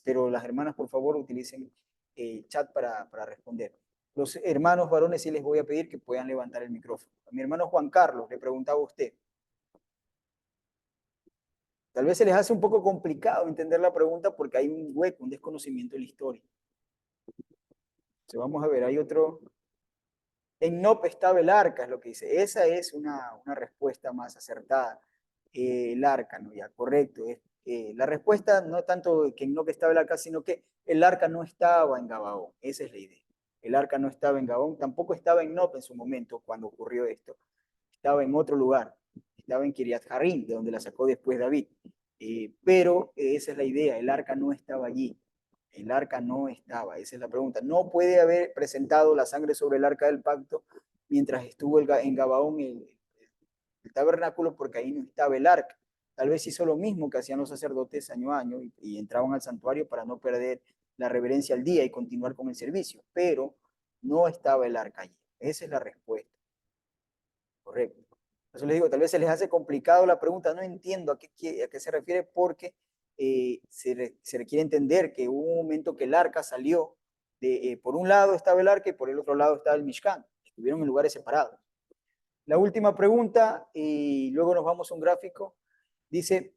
pero las hermanas, por favor, utilicen el chat para responder. Los hermanos varones sí les voy a pedir que puedan levantar el micrófono. A mi hermano Juan Carlos le preguntaba a usted. Tal vez se les hace un poco complicado entender la pregunta porque hay un hueco, un desconocimiento de la historia. Entonces vamos a ver, hay otro. En Nob estaba el arca, es lo que dice. Esa es una respuesta más acertada. El arca, ¿no? Ya, correcto. La respuesta no tanto que en Nob estaba el arca, sino que el arca no estaba en Gabaón. Esa es la idea. El arca no estaba en Gabón, tampoco estaba en Nob en su momento cuando ocurrió esto. Estaba en otro lugar, estaba en Kiriat Jearim, de donde la sacó después David. Pero esa es la idea, el arca no estaba allí. El arca no estaba, esa es la pregunta. No puede haber presentado la sangre sobre el arca del pacto mientras estuvo en Gabaón el tabernáculo, porque ahí no estaba el arca. Tal vez hizo lo mismo que hacían los sacerdotes año a año y entraban al santuario para no perder la reverencia al día y continuar con el servicio, pero no estaba el arca allí. Esa es la respuesta. Correcto. Por eso les digo, tal vez se les hace complicado la pregunta, no entiendo a qué se refiere porque se requiere entender que hubo un momento que el arca salió, por un lado estaba el arca y por el otro lado estaba el Mishkan, estuvieron en lugares separados. La última pregunta, y luego nos vamos a un gráfico, dice,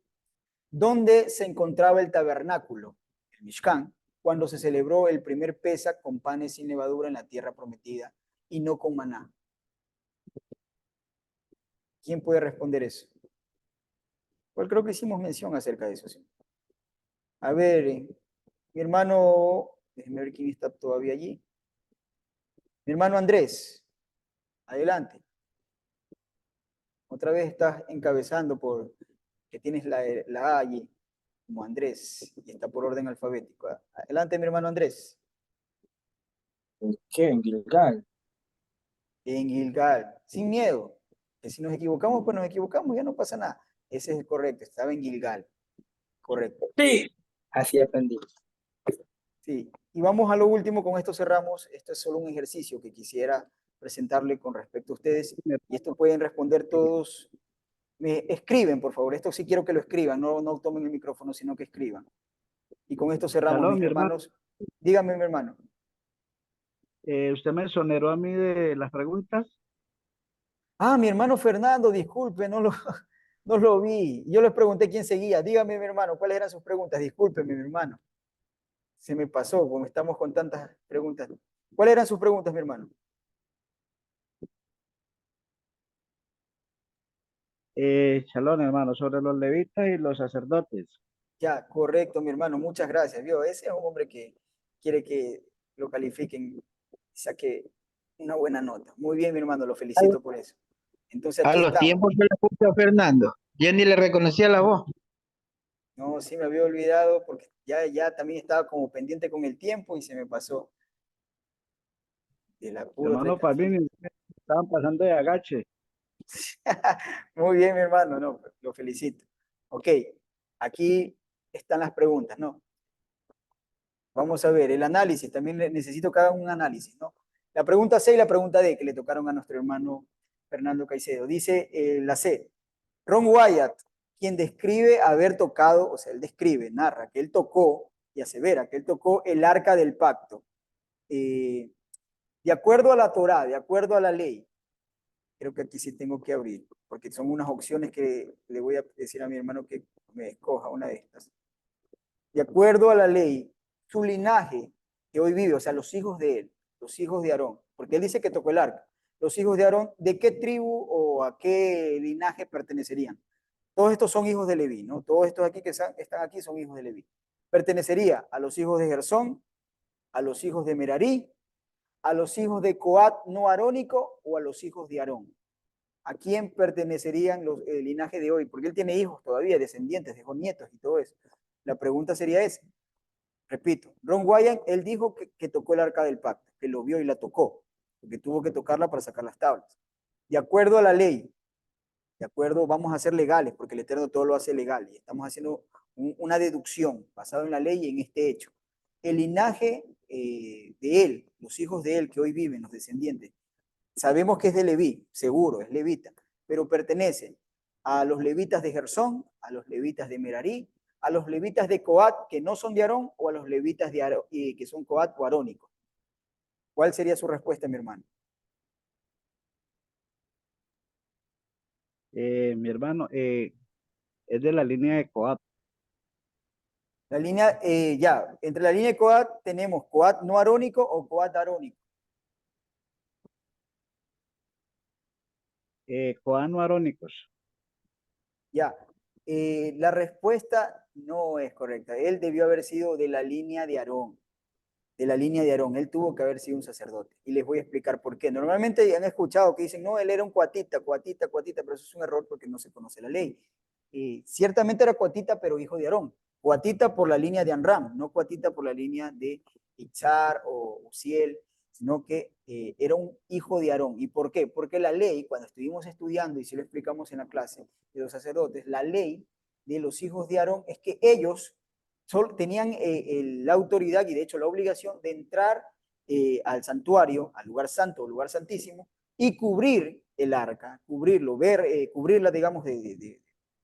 ¿dónde se encontraba el tabernáculo, el Mishkan, cuando se celebró el primer Pesaj con panes sin levadura en la tierra prometida y no con maná? ¿Quién puede responder eso? Pues creo que hicimos mención acerca de eso. ¿Sí? A ver, mi hermano, déjeme ver quién está todavía allí. Mi hermano Andrés, adelante. Otra vez estás encabezando por que tienes la A allí, como Andrés, y está por orden alfabético. Adelante, mi hermano Andrés. ¿Qué? En Gilgal. En Gilgal, sin miedo. Que si nos equivocamos, pues nos equivocamos, ya no pasa nada. Ese es el correcto, estaba en Gilgal. Correcto. Sí. Así aprendí. Sí, y vamos a lo último, con esto cerramos. Esto es solo un ejercicio que quisiera presentarle con respecto a ustedes, y esto pueden responder todos. Me escriben, por favor, esto sí quiero que lo escriban, no tomen el micrófono, sino que escriban. Y con esto cerramos, Shalom, mis mi hermano. hermanos. Dígame, mi hermano. Usted me exoneró a mí de las preguntas. Ah, mi hermano Fernando, disculpe, no lo vi. Yo les pregunté quién seguía. Dígame, mi hermano, ¿cuáles eran sus preguntas? Discúlpeme, mi hermano. Se me pasó, como estamos con tantas preguntas. ¿Cuáles eran sus preguntas, mi hermano? Shalom, hermano, sobre los levitas y los sacerdotes. Ya, correcto, mi hermano, muchas gracias. ¿Vio? Ese es un hombre que quiere que lo califiquen y saque una buena nota. Muy bien, mi hermano, lo felicito por eso. Entonces A aquí los estamos. tiempos que le puse a Fernando, ya ni le reconocía la voz. No, sí me había olvidado porque ya también estaba como pendiente con el tiempo y se me pasó. El apuro Hermano, trae para mí estaban pasando de agache. Muy bien, mi hermano, no, lo felicito. Ok, aquí están las preguntas, ¿no? Vamos a ver, el análisis, también necesito que hagan un análisis, ¿no? La pregunta C y la pregunta D que le tocaron a nuestro hermano Fernando Caicedo. Dice la C, Ron Wyatt, quien describe haber tocado, o sea, él describe, narra que él tocó y asevera que él tocó el arca del pacto. De acuerdo a la Torá, de acuerdo a la ley, creo que aquí sí tengo que abrir, porque son unas opciones que le voy a decir a mi hermano que me escoja una de estas. De acuerdo a la ley, su linaje que hoy vive, o sea, los hijos de él, los hijos de Aarón, porque él dice que tocó el arca, los hijos de Aarón, ¿de qué tribu o a qué linaje pertenecerían? Todos estos son hijos de Leví, ¿no? Todos estos aquí que están aquí son hijos de Leví. Pertenecería a los hijos de Gersón, a los hijos de Merarí, a los hijos de Coat no arónico o a los hijos de Aarón. ¿A quién pertenecerían el linaje de hoy? Porque él tiene hijos todavía, descendientes, dejó nietos y todo eso. La pregunta sería esa. Repito, Ron Wyatt, él dijo que tocó el arca del pacto, que lo vio y la tocó, porque tuvo que tocarla para sacar las tablas. De acuerdo a la ley, de acuerdo, vamos a ser legales, porque el Eterno todo lo hace legal, y estamos haciendo una deducción basada en la ley y en este hecho. El linaje de él, los hijos de él que hoy viven, los descendientes, sabemos que es de Leví, seguro, es levita, pero pertenece a los levitas de Gersón, a los levitas de Merarí, a los levitas de Coat, que no son de Aarón, o a los levitas de Aarón, que son Coat o arónicos. ¿Cuál sería su respuesta, mi hermano? Mi hermano, es de la línea de Coat. La línea, ya, entre la línea de Coat tenemos Coat no arónico o Coat arónico. Coat no arónicos. Ya, la respuesta no es correcta. Él debió haber sido de la línea de Aarón. de la línea de Aarón. Él tuvo que haber sido un sacerdote. Y les voy a explicar por qué. Normalmente han escuchado que dicen, no, él era un coatita, pero eso es un error porque no se conoce la ley. Ciertamente era coatita, pero hijo de Aarón. Coatita por la línea de Amram, no coatita por la línea de Itzar o Uziel, sino que era un hijo de Aarón. ¿Y por qué? Porque la ley, cuando estuvimos estudiando, y si lo explicamos en la clase de los sacerdotes, la ley de los hijos de Aarón es que ellos tenían la autoridad y de hecho la obligación de entrar al santuario, al lugar santo, al lugar santísimo, y cubrir el arca, cubrirlo, cubrirla, digamos, de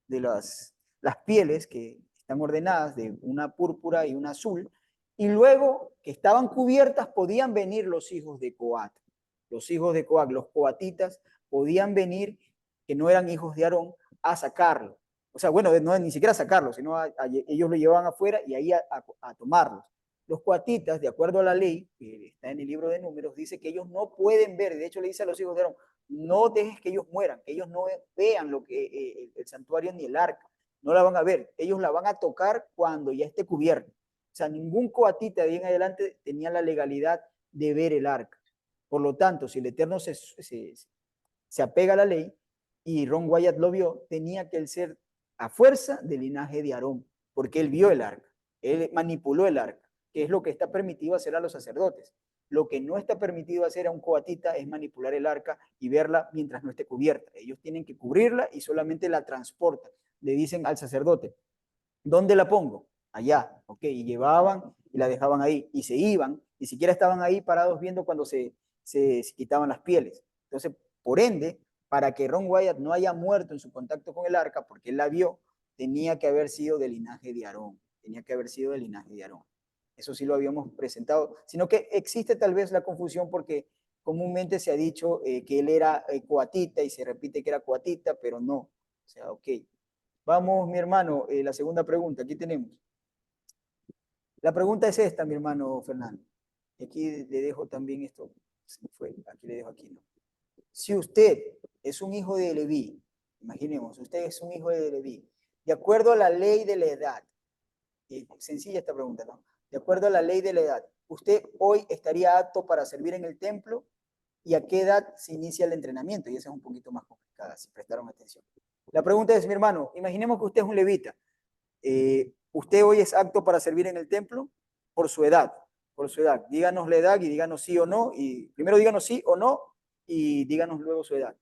las pieles que están ordenadas de una púrpura y una azul, y luego que estaban cubiertas podían venir los hijos de Coat. Los hijos de Coat, los coatitas, podían venir, que no eran hijos de Aarón, a sacarlo. O sea, bueno, no ni siquiera sacarlo, sino ellos lo llevaban afuera y ahí a tomarlos. Los coatitas, de acuerdo a la ley, que está en el libro de Números, dice que ellos no pueden ver, de hecho le dice a los hijos de Aarón, no dejes que ellos mueran, que ellos no vean lo que el santuario ni el arca, no la van a ver, ellos la van a tocar cuando ya esté cubierto. O sea, ningún coatita de ahí en adelante tenía la legalidad de ver el arca. Por lo tanto, si el Eterno se apega a la ley y Ron Wyatt lo vio, tenía que él ser a fuerza del linaje de Aarón, porque él vio el arca, él manipuló el arca, que es lo que está permitido hacer a los sacerdotes. Lo que no está permitido hacer a un coatita es manipular el arca y verla mientras no esté cubierta. Ellos tienen que cubrirla y solamente la transportan. Le dicen al sacerdote, ¿dónde la pongo? Allá, ok, y llevaban y la dejaban ahí, y se iban, ni siquiera estaban ahí parados viendo cuando se quitaban las pieles. Entonces, por ende, para que Ron Wyatt no haya muerto en su contacto con el arca, porque él la vio, tenía que haber sido del linaje de Aarón, tenía que haber sido del linaje de Aarón. Eso sí lo habíamos presentado, sino que existe tal vez la confusión porque comúnmente se ha dicho que él era coatita y se repite que era coatita, pero no. O sea, ok. Vamos, mi hermano, la segunda pregunta, aquí tenemos. La pregunta es esta, mi hermano Fernando. Aquí le dejo también esto. Aquí le dejo aquí, ¿no? Si usted es un hijo de Leví, imaginemos, usted es un hijo de Leví, de acuerdo a la ley de la edad, sencilla esta pregunta, ¿no? De acuerdo a la ley de la edad, ¿usted hoy estaría apto para servir en el templo? ¿Y a qué edad se inicia el entrenamiento? Y esa es un poquito más complicada, si prestaron atención. La pregunta es, mi hermano, imaginemos que usted es un levita. ¿Usted hoy es apto para servir en el templo? Por su edad, por su edad. Díganos la edad y díganos sí o no. Y primero díganos sí o no y díganos luego su edad.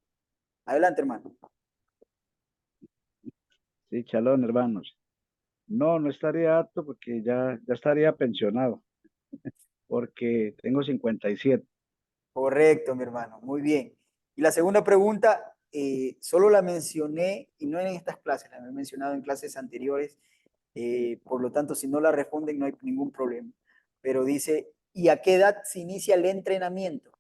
Adelante, hermano. Sí, chalón, hermanos. No, no estaría apto porque ya estaría pensionado, porque tengo 57. Correcto, mi hermano. Muy bien. Y la segunda pregunta, solo la mencioné, y no en estas clases, la he mencionado en clases anteriores, por lo tanto, si no la responden, no hay ningún problema. Pero dice, ¿y a qué edad se inicia el entrenamiento?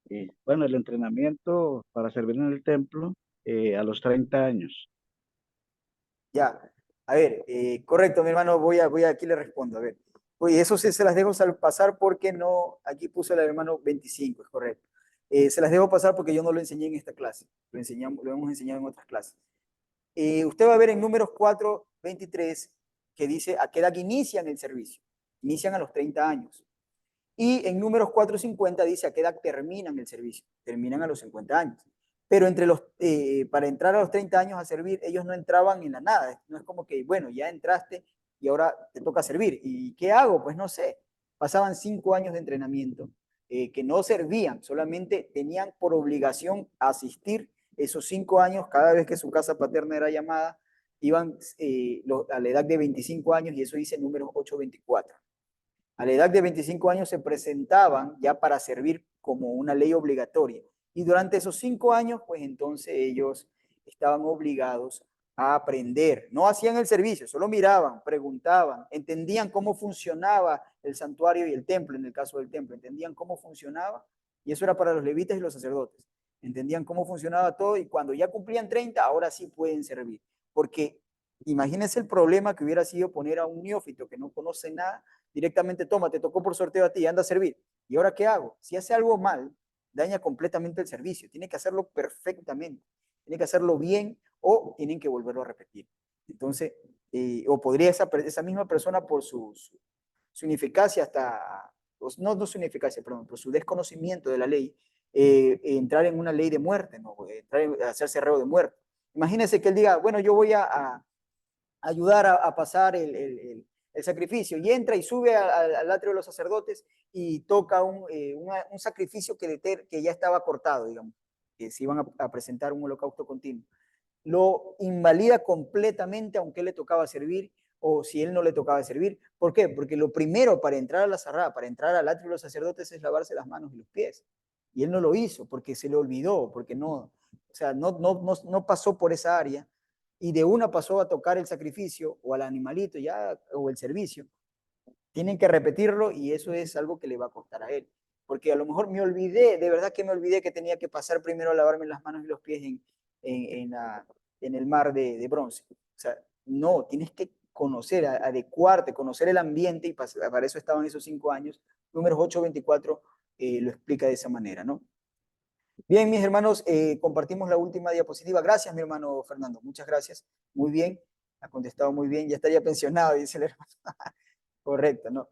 Y bueno, el entrenamiento para servir en el templo a los 30 años. Ya, a ver, correcto, mi hermano, aquí le respondo, a ver. Oye, eso se las dejo pasar porque no, aquí puso el hermano 25, es correcto. Se las dejo pasar porque yo no lo enseñé en esta clase, lo hemos enseñado en otras clases. Usted va a ver en números 4, 23, que dice a qué edad inician el servicio. Inician a los 30 años. Y en números 4:50 dice a qué edad terminan el servicio. Terminan a los 50 años. Pero para entrar a los 30 años a servir, ellos no entraban en la nada. No es como que, bueno, ya entraste y ahora te toca servir. ¿Y qué hago? Pues no sé. Pasaban 5 años de entrenamiento que no servían, solamente tenían por obligación asistir esos 5 años, cada vez que su casa paterna era llamada, iban a la edad de 25 años, y eso dice números 8:24. A la edad de 25 años se presentaban ya para servir como una ley obligatoria. Y durante esos 5 años, pues entonces ellos estaban obligados a aprender. No hacían el servicio, solo miraban, preguntaban, entendían cómo funcionaba el santuario y el templo, en el caso del templo, entendían cómo funcionaba, y eso era para los levitas y los sacerdotes. Entendían cómo funcionaba todo, y cuando ya cumplían 30, ahora sí pueden servir. Porque imagínense el problema que hubiera sido poner a un neófito que no conoce nada, directamente toma, te tocó por sorteo a ti, anda a servir. ¿Y ahora qué hago? Si hace algo mal, daña completamente el servicio. Tiene que hacerlo perfectamente, tiene que hacerlo bien o tienen que volverlo a repetir. Entonces, o podría esa misma persona por su su ineficacia hasta, no su ineficacia, perdón, por su desconocimiento de la ley, entrar en una ley de muerte, ¿no? Hacerse reo de muerte. Imagínense que él diga, bueno, yo voy a ayudar a pasar el sacrificio, y entra y sube al atrio de los sacerdotes y toca un sacrificio que ya estaba cortado, digamos, que se iban a presentar un holocausto continuo. Lo invalida completamente, aunque él le tocaba servir, o si él no le tocaba servir. ¿Por qué? Porque lo primero para entrar a la Sarrá, para entrar al atrio de los sacerdotes, es lavarse las manos y los pies. Y él no lo hizo porque se le olvidó, porque no, o sea, no pasó por esa área, y de una pasó a tocar el sacrificio o al animalito ya, o el servicio. Tienen que repetirlo, y eso es algo que le va a costar a él. Porque a lo mejor me olvidé, de verdad que me olvidé que tenía que pasar primero a lavarme las manos y los pies en el mar de bronce. O sea, no, tienes que conocer, adecuarte, conocer el ambiente, y para eso estaban esos 5 años. Números 8:24 lo explica de esa manera, ¿no? Bien, mis hermanos, compartimos la última diapositiva. Gracias, mi hermano Fernando, muchas gracias. Muy bien, ha contestado muy bien. Ya estaría pensionado, dice el hermano. Correcto, ¿no?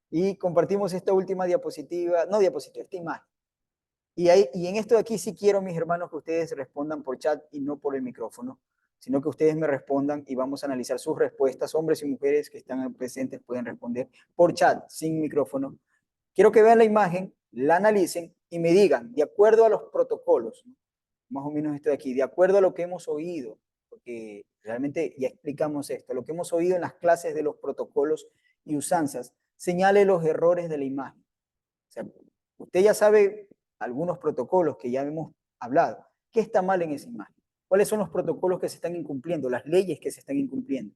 Y compartimos esta última diapositiva, no diapositiva, esta imagen. Y en esto de aquí sí quiero, mis hermanos, que ustedes respondan por chat y no por el micrófono, sino que ustedes me respondan y vamos a analizar sus respuestas. Hombres y mujeres que están presentes pueden responder por chat, sin micrófono. Quiero que vean la imagen, la analicen y me digan, de acuerdo a los protocolos, ¿no? Más o menos esto de aquí, de acuerdo a lo que hemos oído, porque realmente ya explicamos esto, lo que hemos oído en las clases de los protocolos y usanzas, señale los errores de la imagen. O sea, usted ya sabe algunos protocolos que ya hemos hablado. ¿Qué está mal en esa imagen? ¿Cuáles son los protocolos que se están incumpliendo, las leyes que se están incumpliendo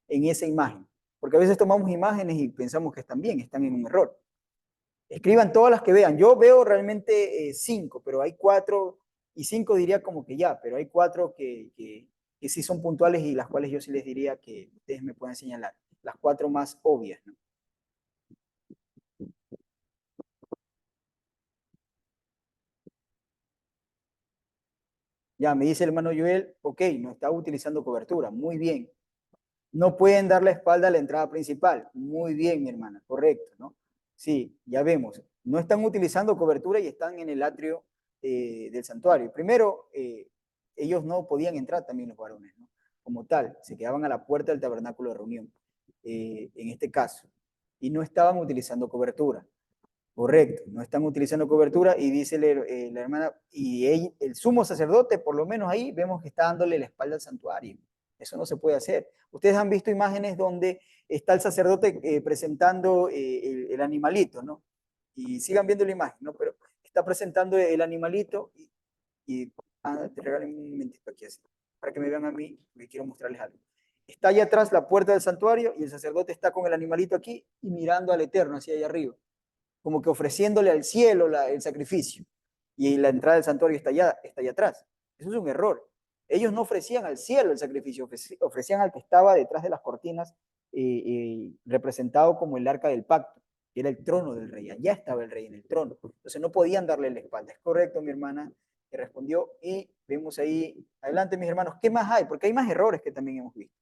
en esa imagen? Porque a veces tomamos imágenes y pensamos que están bien, están en un error. Escriban todas las que vean. Yo veo realmente 5, pero hay 4, y 5 diría como que ya, pero hay 4 que sí son puntuales, y las cuales yo sí les diría que ustedes me pueden señalar. Las 4 más obvias, ¿no? Ya, me dice el hermano Joel, ok, no está utilizando cobertura, muy bien. No pueden dar la espalda a la entrada principal, muy bien, mi hermana, correcto, ¿no? Sí, ya vemos, no están utilizando cobertura y están en el atrio del santuario. Primero, ellos no podían entrar también los varones, ¿no? Como tal, se quedaban a la puerta del tabernáculo de reunión, en este caso, y no estaban utilizando cobertura. Correcto, no están utilizando cobertura, y dice la hermana, y el sumo sacerdote, por lo menos ahí vemos que está dándole la espalda al santuario. Eso no se puede hacer. Ustedes han visto imágenes donde está el sacerdote presentando el animalito, ¿no? Y sigan viendo la imagen, ¿no? Pero está presentando el animalito te regalen un momentito aquí así, para que me vean a mí, porque quiero mostrarles algo. Está allá atrás la puerta del santuario, y el sacerdote está con el animalito aquí y mirando al Eterno hacia allá arriba, como que ofreciéndole al cielo el sacrificio. Y la entrada del santuario está allá atrás. Eso es un error. Ellos no ofrecían al cielo el sacrificio, ofrecían al que estaba detrás de las cortinas, representado como el arca del pacto, que era el trono del rey. Allá estaba el rey en el trono. Entonces no podían darle la espalda. Es correcto, mi hermana, que respondió. Y vemos ahí, adelante, mis hermanos, ¿qué más hay? Porque hay más errores que también hemos visto.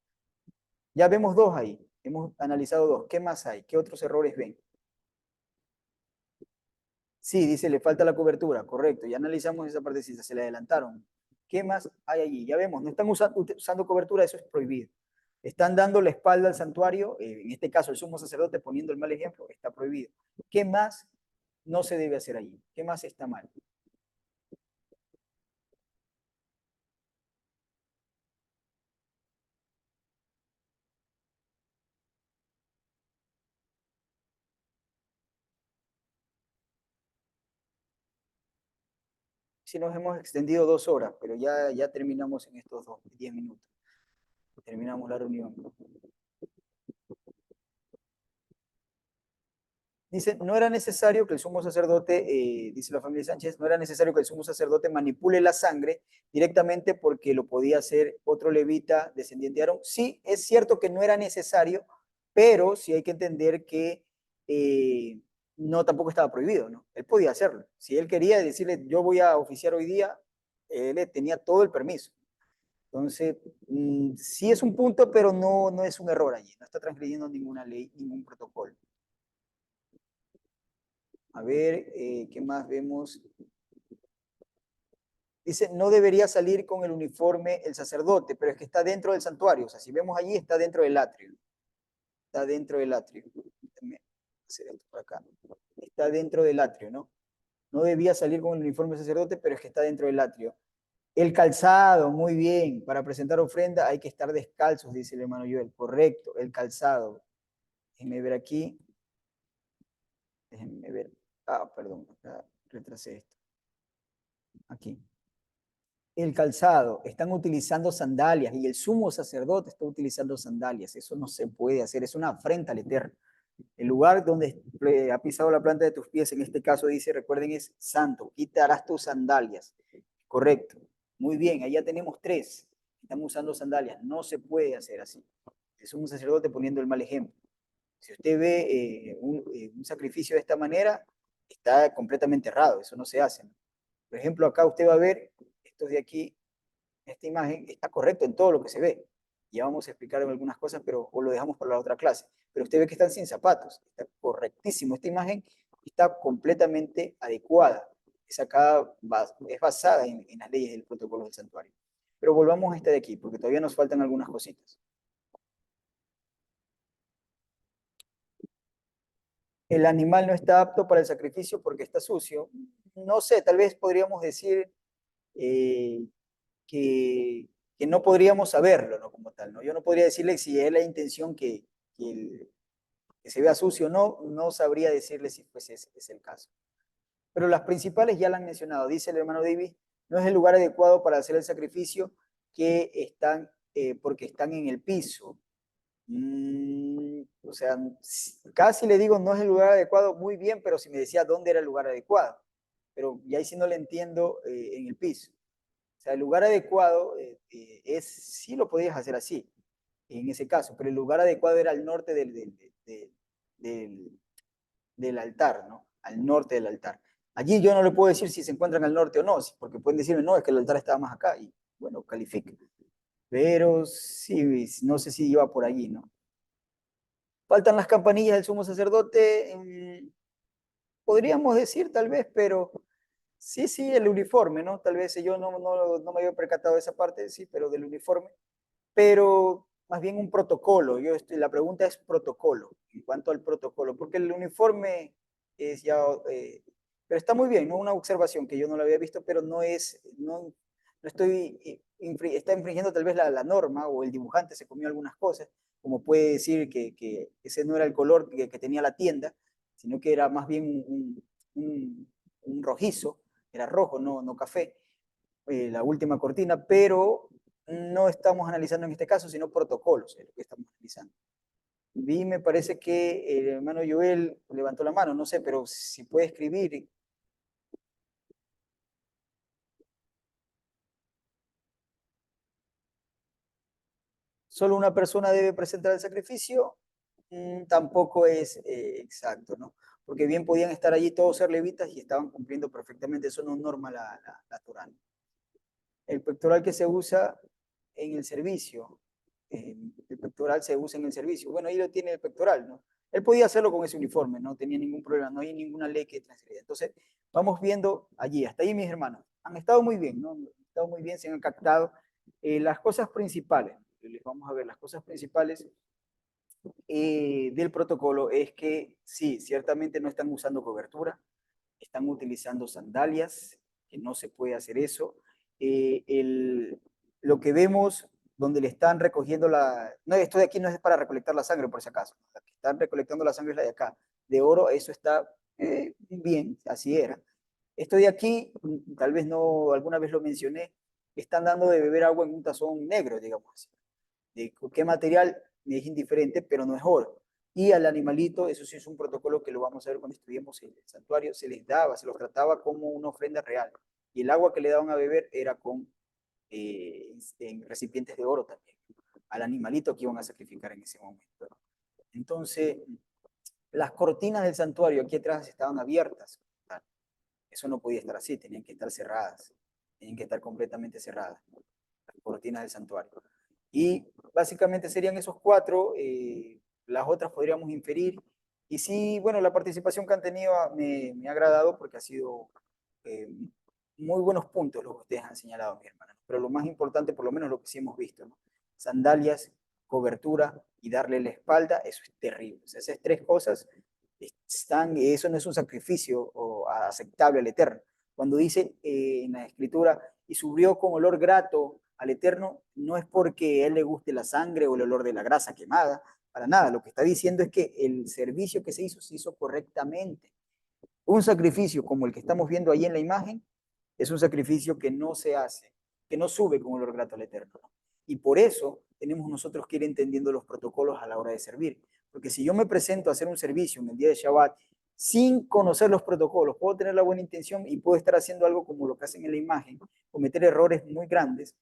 Ya vemos 2 ahí. Hemos analizado 2. ¿Qué más hay? ¿Qué otros errores ven? Sí, dice, le falta la cobertura, correcto. Ya analizamos esa partecita, se le adelantaron. ¿Qué más hay allí? Ya vemos, no están usando cobertura, eso es prohibido. Están dando la espalda al santuario, en este caso el sumo sacerdote poniendo el mal ejemplo, está prohibido. ¿Qué más no se debe hacer allí? ¿Qué más está mal? Si nos hemos extendido 2 horas, pero ya terminamos en estos 10 minutos. Terminamos la reunión. Dice, no era necesario que el sumo sacerdote, dice la familia Sánchez, no era necesario que el sumo sacerdote manipule la sangre directamente, porque lo podía hacer otro levita descendiente de Aarón. Sí, es cierto que no era necesario, pero sí hay que entender que no, tampoco estaba prohibido, ¿no? Él podía hacerlo. Si él quería decirle, yo voy a oficiar hoy día, él tenía todo el permiso. Entonces, sí es un punto, pero no es un error allí. No está transgrediendo ninguna ley, ningún protocolo. A ver, ¿qué más vemos? Dice, no debería salir con el uniforme el sacerdote, pero es que está dentro del santuario. O sea, si vemos allí, está dentro del atrio. Está dentro del atrio. Déjame hacer esto por acá. Está dentro del atrio, ¿no? No debía salir con el uniforme del sacerdote, pero es que está dentro del atrio. El calzado, muy bien. Para presentar ofrenda hay que estar descalzos, dice el hermano Joel. Correcto, el calzado. Déjenme ver aquí. Déjenme ver. Ah, perdón, retrasé esto. Aquí. El calzado, están utilizando sandalias y el sumo sacerdote está utilizando sandalias. Eso no se puede hacer, es una afrenta al Eterno. El lugar donde ha pisado la planta de tus pies, en este caso dice, recuerden, es santo. Quitarás tus sandalias. Correcto. Muy bien, allá tenemos 3. Están usando sandalias. No se puede hacer así. Es un sacerdote poniendo el mal ejemplo. Si usted ve un sacrificio de esta manera, está completamente errado. Eso no se hace, ¿no? Por ejemplo, acá usted va a ver, estos de aquí, esta imagen está correcto en todo lo que se ve. Ya vamos a explicar algunas cosas, pero o lo dejamos para la otra clase. Pero usted ve que están sin zapatos. Está correctísimo. Esta imagen está completamente adecuada. Es basada en las leyes del protocolo del santuario. Pero volvamos a esta de aquí, porque todavía nos faltan algunas cositas. El animal no está apto para el sacrificio porque está sucio. No sé, tal vez podríamos decir que, que no podríamos saberlo, ¿no? Como tal, ¿no? Yo no podría decirle si es la intención que se vea sucio o no, no sabría decirle si pues es el caso. Pero las principales ya las han mencionado. Dice el hermano David, no es el lugar adecuado para hacer el sacrificio porque están en el piso. O sea, casi le digo no es el lugar adecuado, muy bien, pero si me decía dónde era el lugar adecuado. Pero ya ahí sí no le entiendo en el piso. O sea, el lugar adecuado sí lo podías hacer así, en ese caso, pero el lugar adecuado era al norte del altar, ¿no? Al norte del altar. Allí yo no le puedo decir si se encuentran al norte o no, porque pueden decirme, no, es que el altar estaba más acá, y bueno, califica. Pero sí, no sé si iba por allí, ¿no? Faltan las campanillas del sumo sacerdote, podríamos decir tal vez, pero sí, el uniforme, ¿no? Tal vez yo no me había percatado de esa parte, sí, pero del uniforme. Pero más bien un protocolo. La pregunta es protocolo, en cuanto al protocolo, porque el uniforme es ya, pero está muy bien, ¿no? Una observación que yo no la había visto, pero no estoy, está infringiendo tal vez la norma o el dibujante se comió algunas cosas, como puede decir que ese no era el color que tenía la tienda, sino que era más bien un rojizo, era rojo, no café, la última cortina, pero no estamos analizando en este caso, sino protocolos, es lo que estamos analizando. Vi, me parece que el hermano Joel levantó la mano, no sé, pero si puede escribir. Solo una persona debe presentar el sacrificio, tampoco es exacto, ¿no? Porque bien podían estar allí todos ser levitas y estaban cumpliendo perfectamente, eso no norma la Torá. El pectoral que se usa en el servicio, el pectoral se usa en el servicio. Bueno, ahí lo tiene el pectoral, ¿no? Él podía hacerlo con ese uniforme, no tenía ningún problema, no hay ninguna ley que transgreda. Entonces, vamos viendo allí, hasta ahí mis hermanos. Han estado muy bien, ¿no? Han estado muy bien, se han captado las cosas principales. Les vamos a ver las cosas principales del protocolo es que sí, ciertamente no están usando cobertura, están utilizando sandalias, que no se puede hacer eso. Lo que vemos donde le están recogiendo no, esto de aquí no es para recolectar la sangre, por si acaso. La que están recolectando la sangre es la de acá. De oro, eso está bien, así era. Esto de aquí, tal vez no, alguna vez lo mencioné, están dando de beber agua en un tazón negro, digamos así. ¿De qué material? Me es indiferente, pero no es oro. Y al animalito, eso sí es un protocolo que lo vamos a ver cuando estudiemos el santuario, se les daba, se los trataba como una ofrenda real. Y el agua que le daban a beber era en recipientes de oro también, al animalito que iban a sacrificar en ese momento. Entonces, las cortinas del santuario aquí atrás estaban abiertas. Eso no podía estar así, tenían que estar cerradas, tenían que estar completamente cerradas, las cortinas del santuario. Y básicamente serían esos 4, las otras podríamos inferir Y sí, bueno, la participación que han tenido me ha agradado porque ha sido muy buenos puntos los que ustedes han señalado, mi hermana. Pero lo más importante, por lo menos lo que sí hemos visto, ¿no? Sandalias, cobertura y darle la espalda, eso es terrible. O sea, esas tres cosas eso no es un sacrificio aceptable al Eterno. Cuando dice en la Escritura, y subió con olor grato al Eterno, no es porque a él le guste la sangre o el olor de la grasa quemada, para nada. Lo que está diciendo es que el servicio que se hizo correctamente. Un sacrificio como el que estamos viendo ahí en la imagen es un sacrificio que no se hace, que no sube con olor grato al Eterno. Y por eso tenemos nosotros que ir entendiendo los protocolos a la hora de servir. Porque si yo me presento a hacer un servicio en el día de Shabbat sin conocer los protocolos, puedo tener la buena intención y puedo estar haciendo algo como lo que hacen en la imagen, cometer errores muy grandes.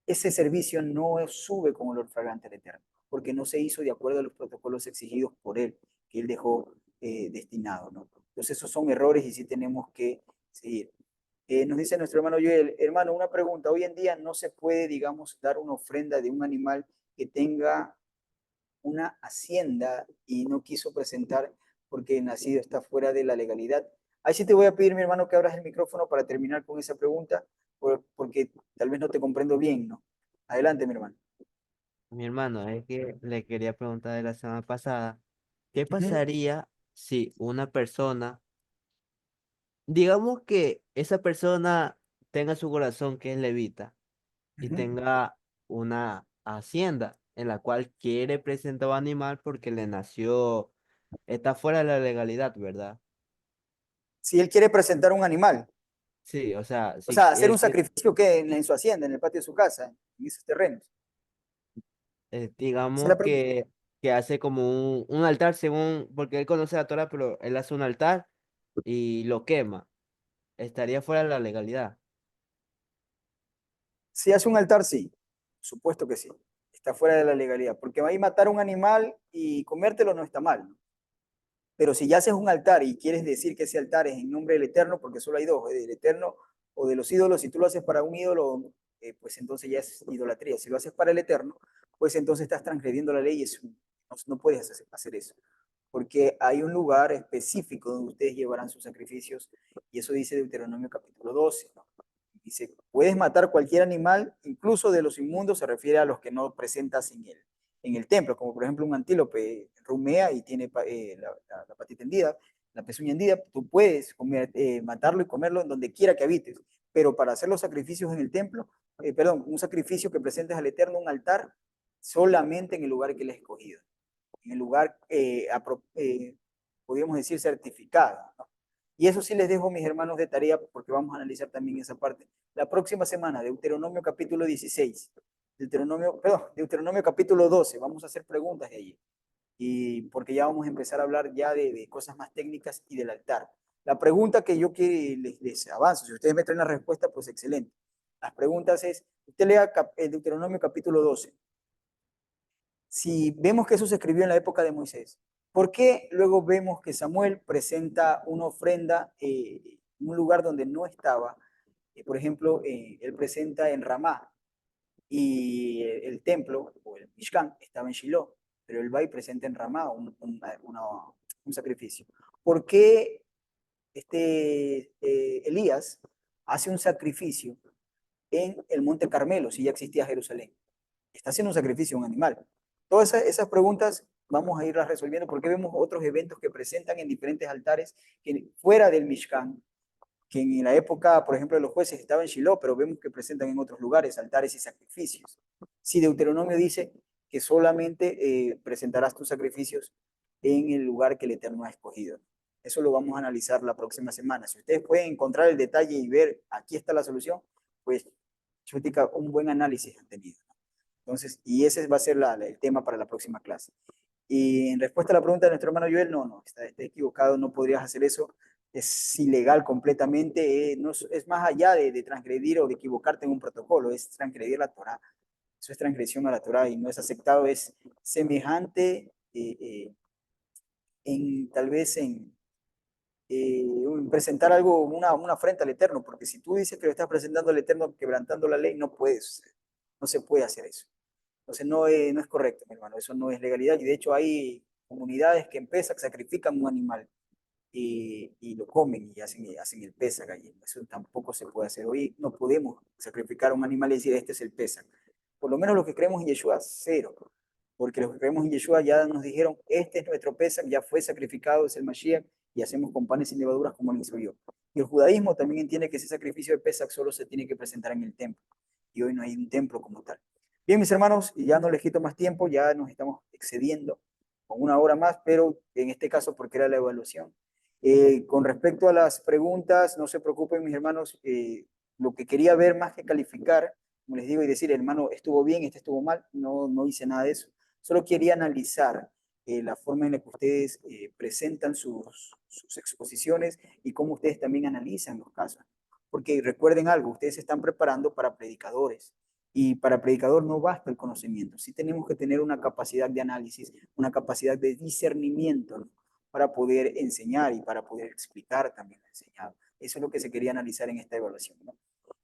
Ese servicio no sube con olor fragante al Eterno, porque no se hizo de acuerdo a los protocolos exigidos por él, que él dejó destinado, ¿no? Entonces esos son errores y sí tenemos que seguir. Nos dice nuestro hermano Joel, hermano, una pregunta, hoy en día no se puede, digamos, dar una ofrenda de un animal que tenga una hacienda y no quiso presentar porque el nacido está fuera de la legalidad. Ahí sí te voy a pedir, mi hermano, que abras el micrófono para terminar con esa pregunta, porque tal vez no te comprendo bien, ¿no? Adelante, mi hermano. Mi hermano, es que le quería preguntar de la semana pasada, ¿qué Ujú, pasaría si una persona, digamos que esa persona tenga su corazón que es levita y ujú. tenga una hacienda en la cual quiere presentar un animal porque le nació, está fuera de la legalidad, ¿verdad? Si él quiere presentar un animal, Sí, o sea, o si sea, hacer un él quiere, sacrificio que en su hacienda, en el patio de su casa, en esos terrenos. Esa es digamos la pregunta. que hace como un altar según, porque él conoce la Torah, pero él hace un altar y lo quema, estaría fuera de la legalidad. Si hace un altar, sí, por supuesto que sí. Está fuera de la legalidad, porque ahí matar un animal y comértelo no está mal, ¿no? Pero si ya haces un altar y quieres decir que ese altar es en nombre del Eterno, porque solo hay dos, del Eterno o de los ídolos, si tú lo haces para un ídolo, pues entonces ya es idolatría. Si lo haces para el Eterno, pues entonces estás transgrediendo la ley y no puedes hacer eso. Porque hay un lugar específico donde ustedes llevarán sus sacrificios, y eso dice Deuteronomio capítulo 12, ¿no? Dice, puedes matar cualquier animal, incluso de los inmundos, se refiere a los que no presentas en el templo, como por ejemplo un antílope rumea y tiene la patita hendida, la pezuña hendida, tú puedes matarlo y comerlo en donde quiera que habites, pero para hacer los sacrificios en el templo, perdón, un sacrificio que presentes al Eterno, un altar, solamente en el lugar que él ha escogido, en el lugar, podríamos decir, certificado, ¿no? Y eso sí les dejo, mis hermanos, de tarea, porque vamos a analizar también esa parte. La próxima semana, Deuteronomio capítulo 16, Deuteronomio capítulo 12, vamos a hacer preguntas de allí. Y porque ya vamos a empezar a hablar ya de cosas más técnicas y del altar. La pregunta que yo les avanzo, si ustedes me traen la respuesta, pues excelente. Las preguntas es, usted lea el Deuteronomio capítulo 12. Si vemos que eso se escribió en la época de Moisés, ¿por qué luego vemos que Samuel presenta una ofrenda en un lugar donde no estaba? Por ejemplo, él presenta en Ramá y el templo o el Mishkan estaba en Shiloh, pero él va y presenta en Ramá un sacrificio. ¿Por qué Elías hace un sacrificio en el Monte Carmelo si ya existía Jerusalén? Está haciendo un sacrificio a un animal. Todas esas preguntas vamos a irlas resolviendo porque vemos otros eventos que presentan en diferentes altares que, fuera del Mishkan, que en la época, por ejemplo, de los jueces estaba en Shiloh, pero vemos que presentan en otros lugares altares y sacrificios. Si Deuteronomio dice que solamente presentarás tus sacrificios en el lugar que el Eterno ha escogido. Eso lo vamos a analizar la próxima semana. Si ustedes pueden encontrar el detalle y ver aquí está la solución, pues Chutica, un buen análisis han tenido. Entonces, y ese va a ser el tema para la próxima clase. Y en respuesta a la pregunta de nuestro hermano Joel, no, está equivocado, no podrías hacer eso, es ilegal completamente, no, es más allá de transgredir o de equivocarte en un protocolo, es transgredir la Torah, eso es transgresión a la Torah y no es aceptado, es semejante tal vez presentar algo, una afrenta al Eterno, porque si tú dices que lo estás presentando al Eterno quebrantando la ley, no puedes, no se puede hacer eso. Entonces no es correcto, mi hermano, eso no es legalidad y de hecho hay comunidades que en Pesach sacrifican un animal y lo comen y hacen el Pesach allí. Eso tampoco se puede hacer. Hoy no podemos sacrificar un animal y decir, este es el Pesach. Por lo menos los que creemos en Yeshua, cero. Porque los que creemos en Yeshua ya nos dijeron, este es nuestro Pesach, ya fue sacrificado, es el Mashiach, y hacemos con panes sin levaduras como lo hizo yo. Y el judaísmo también entiende que ese sacrificio de Pesach solo se tiene que presentar en el templo. Y hoy no hay un templo como tal. Bien, mis hermanos, ya no les quito más tiempo, ya nos estamos excediendo con 1 hora más, pero en este caso porque era la evaluación. Con respecto a las preguntas, no se preocupen, mis hermanos, lo que quería ver más que calificar, como les digo, y decir, hermano, estuvo bien, este estuvo mal, no hice nada de eso. Solo quería analizar la forma en la que ustedes presentan sus exposiciones y cómo ustedes también analizan los casos. Porque recuerden algo, ustedes se están preparando para predicadores. Y para predicador no basta el conocimiento, sí tenemos que tener una capacidad de análisis, una capacidad de discernimiento, ¿no? Para poder enseñar y para poder explicar también lo enseñado. Eso es lo que se quería analizar en esta evaluación, ¿no?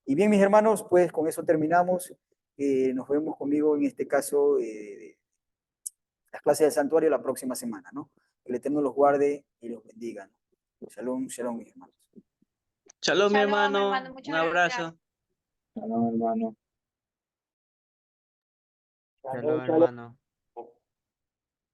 Y bien, mis hermanos, pues con eso terminamos. Nos vemos conmigo en este caso las clases del santuario la próxima semana, ¿no? Que el Eterno los guarde y los bendiga, ¿no? Shalom, shalom, mis hermanos. Shalom, mi Shalom, hermano. hermano, muchas Un abrazo. gracias. Shalom, hermano. Shalom, hermano.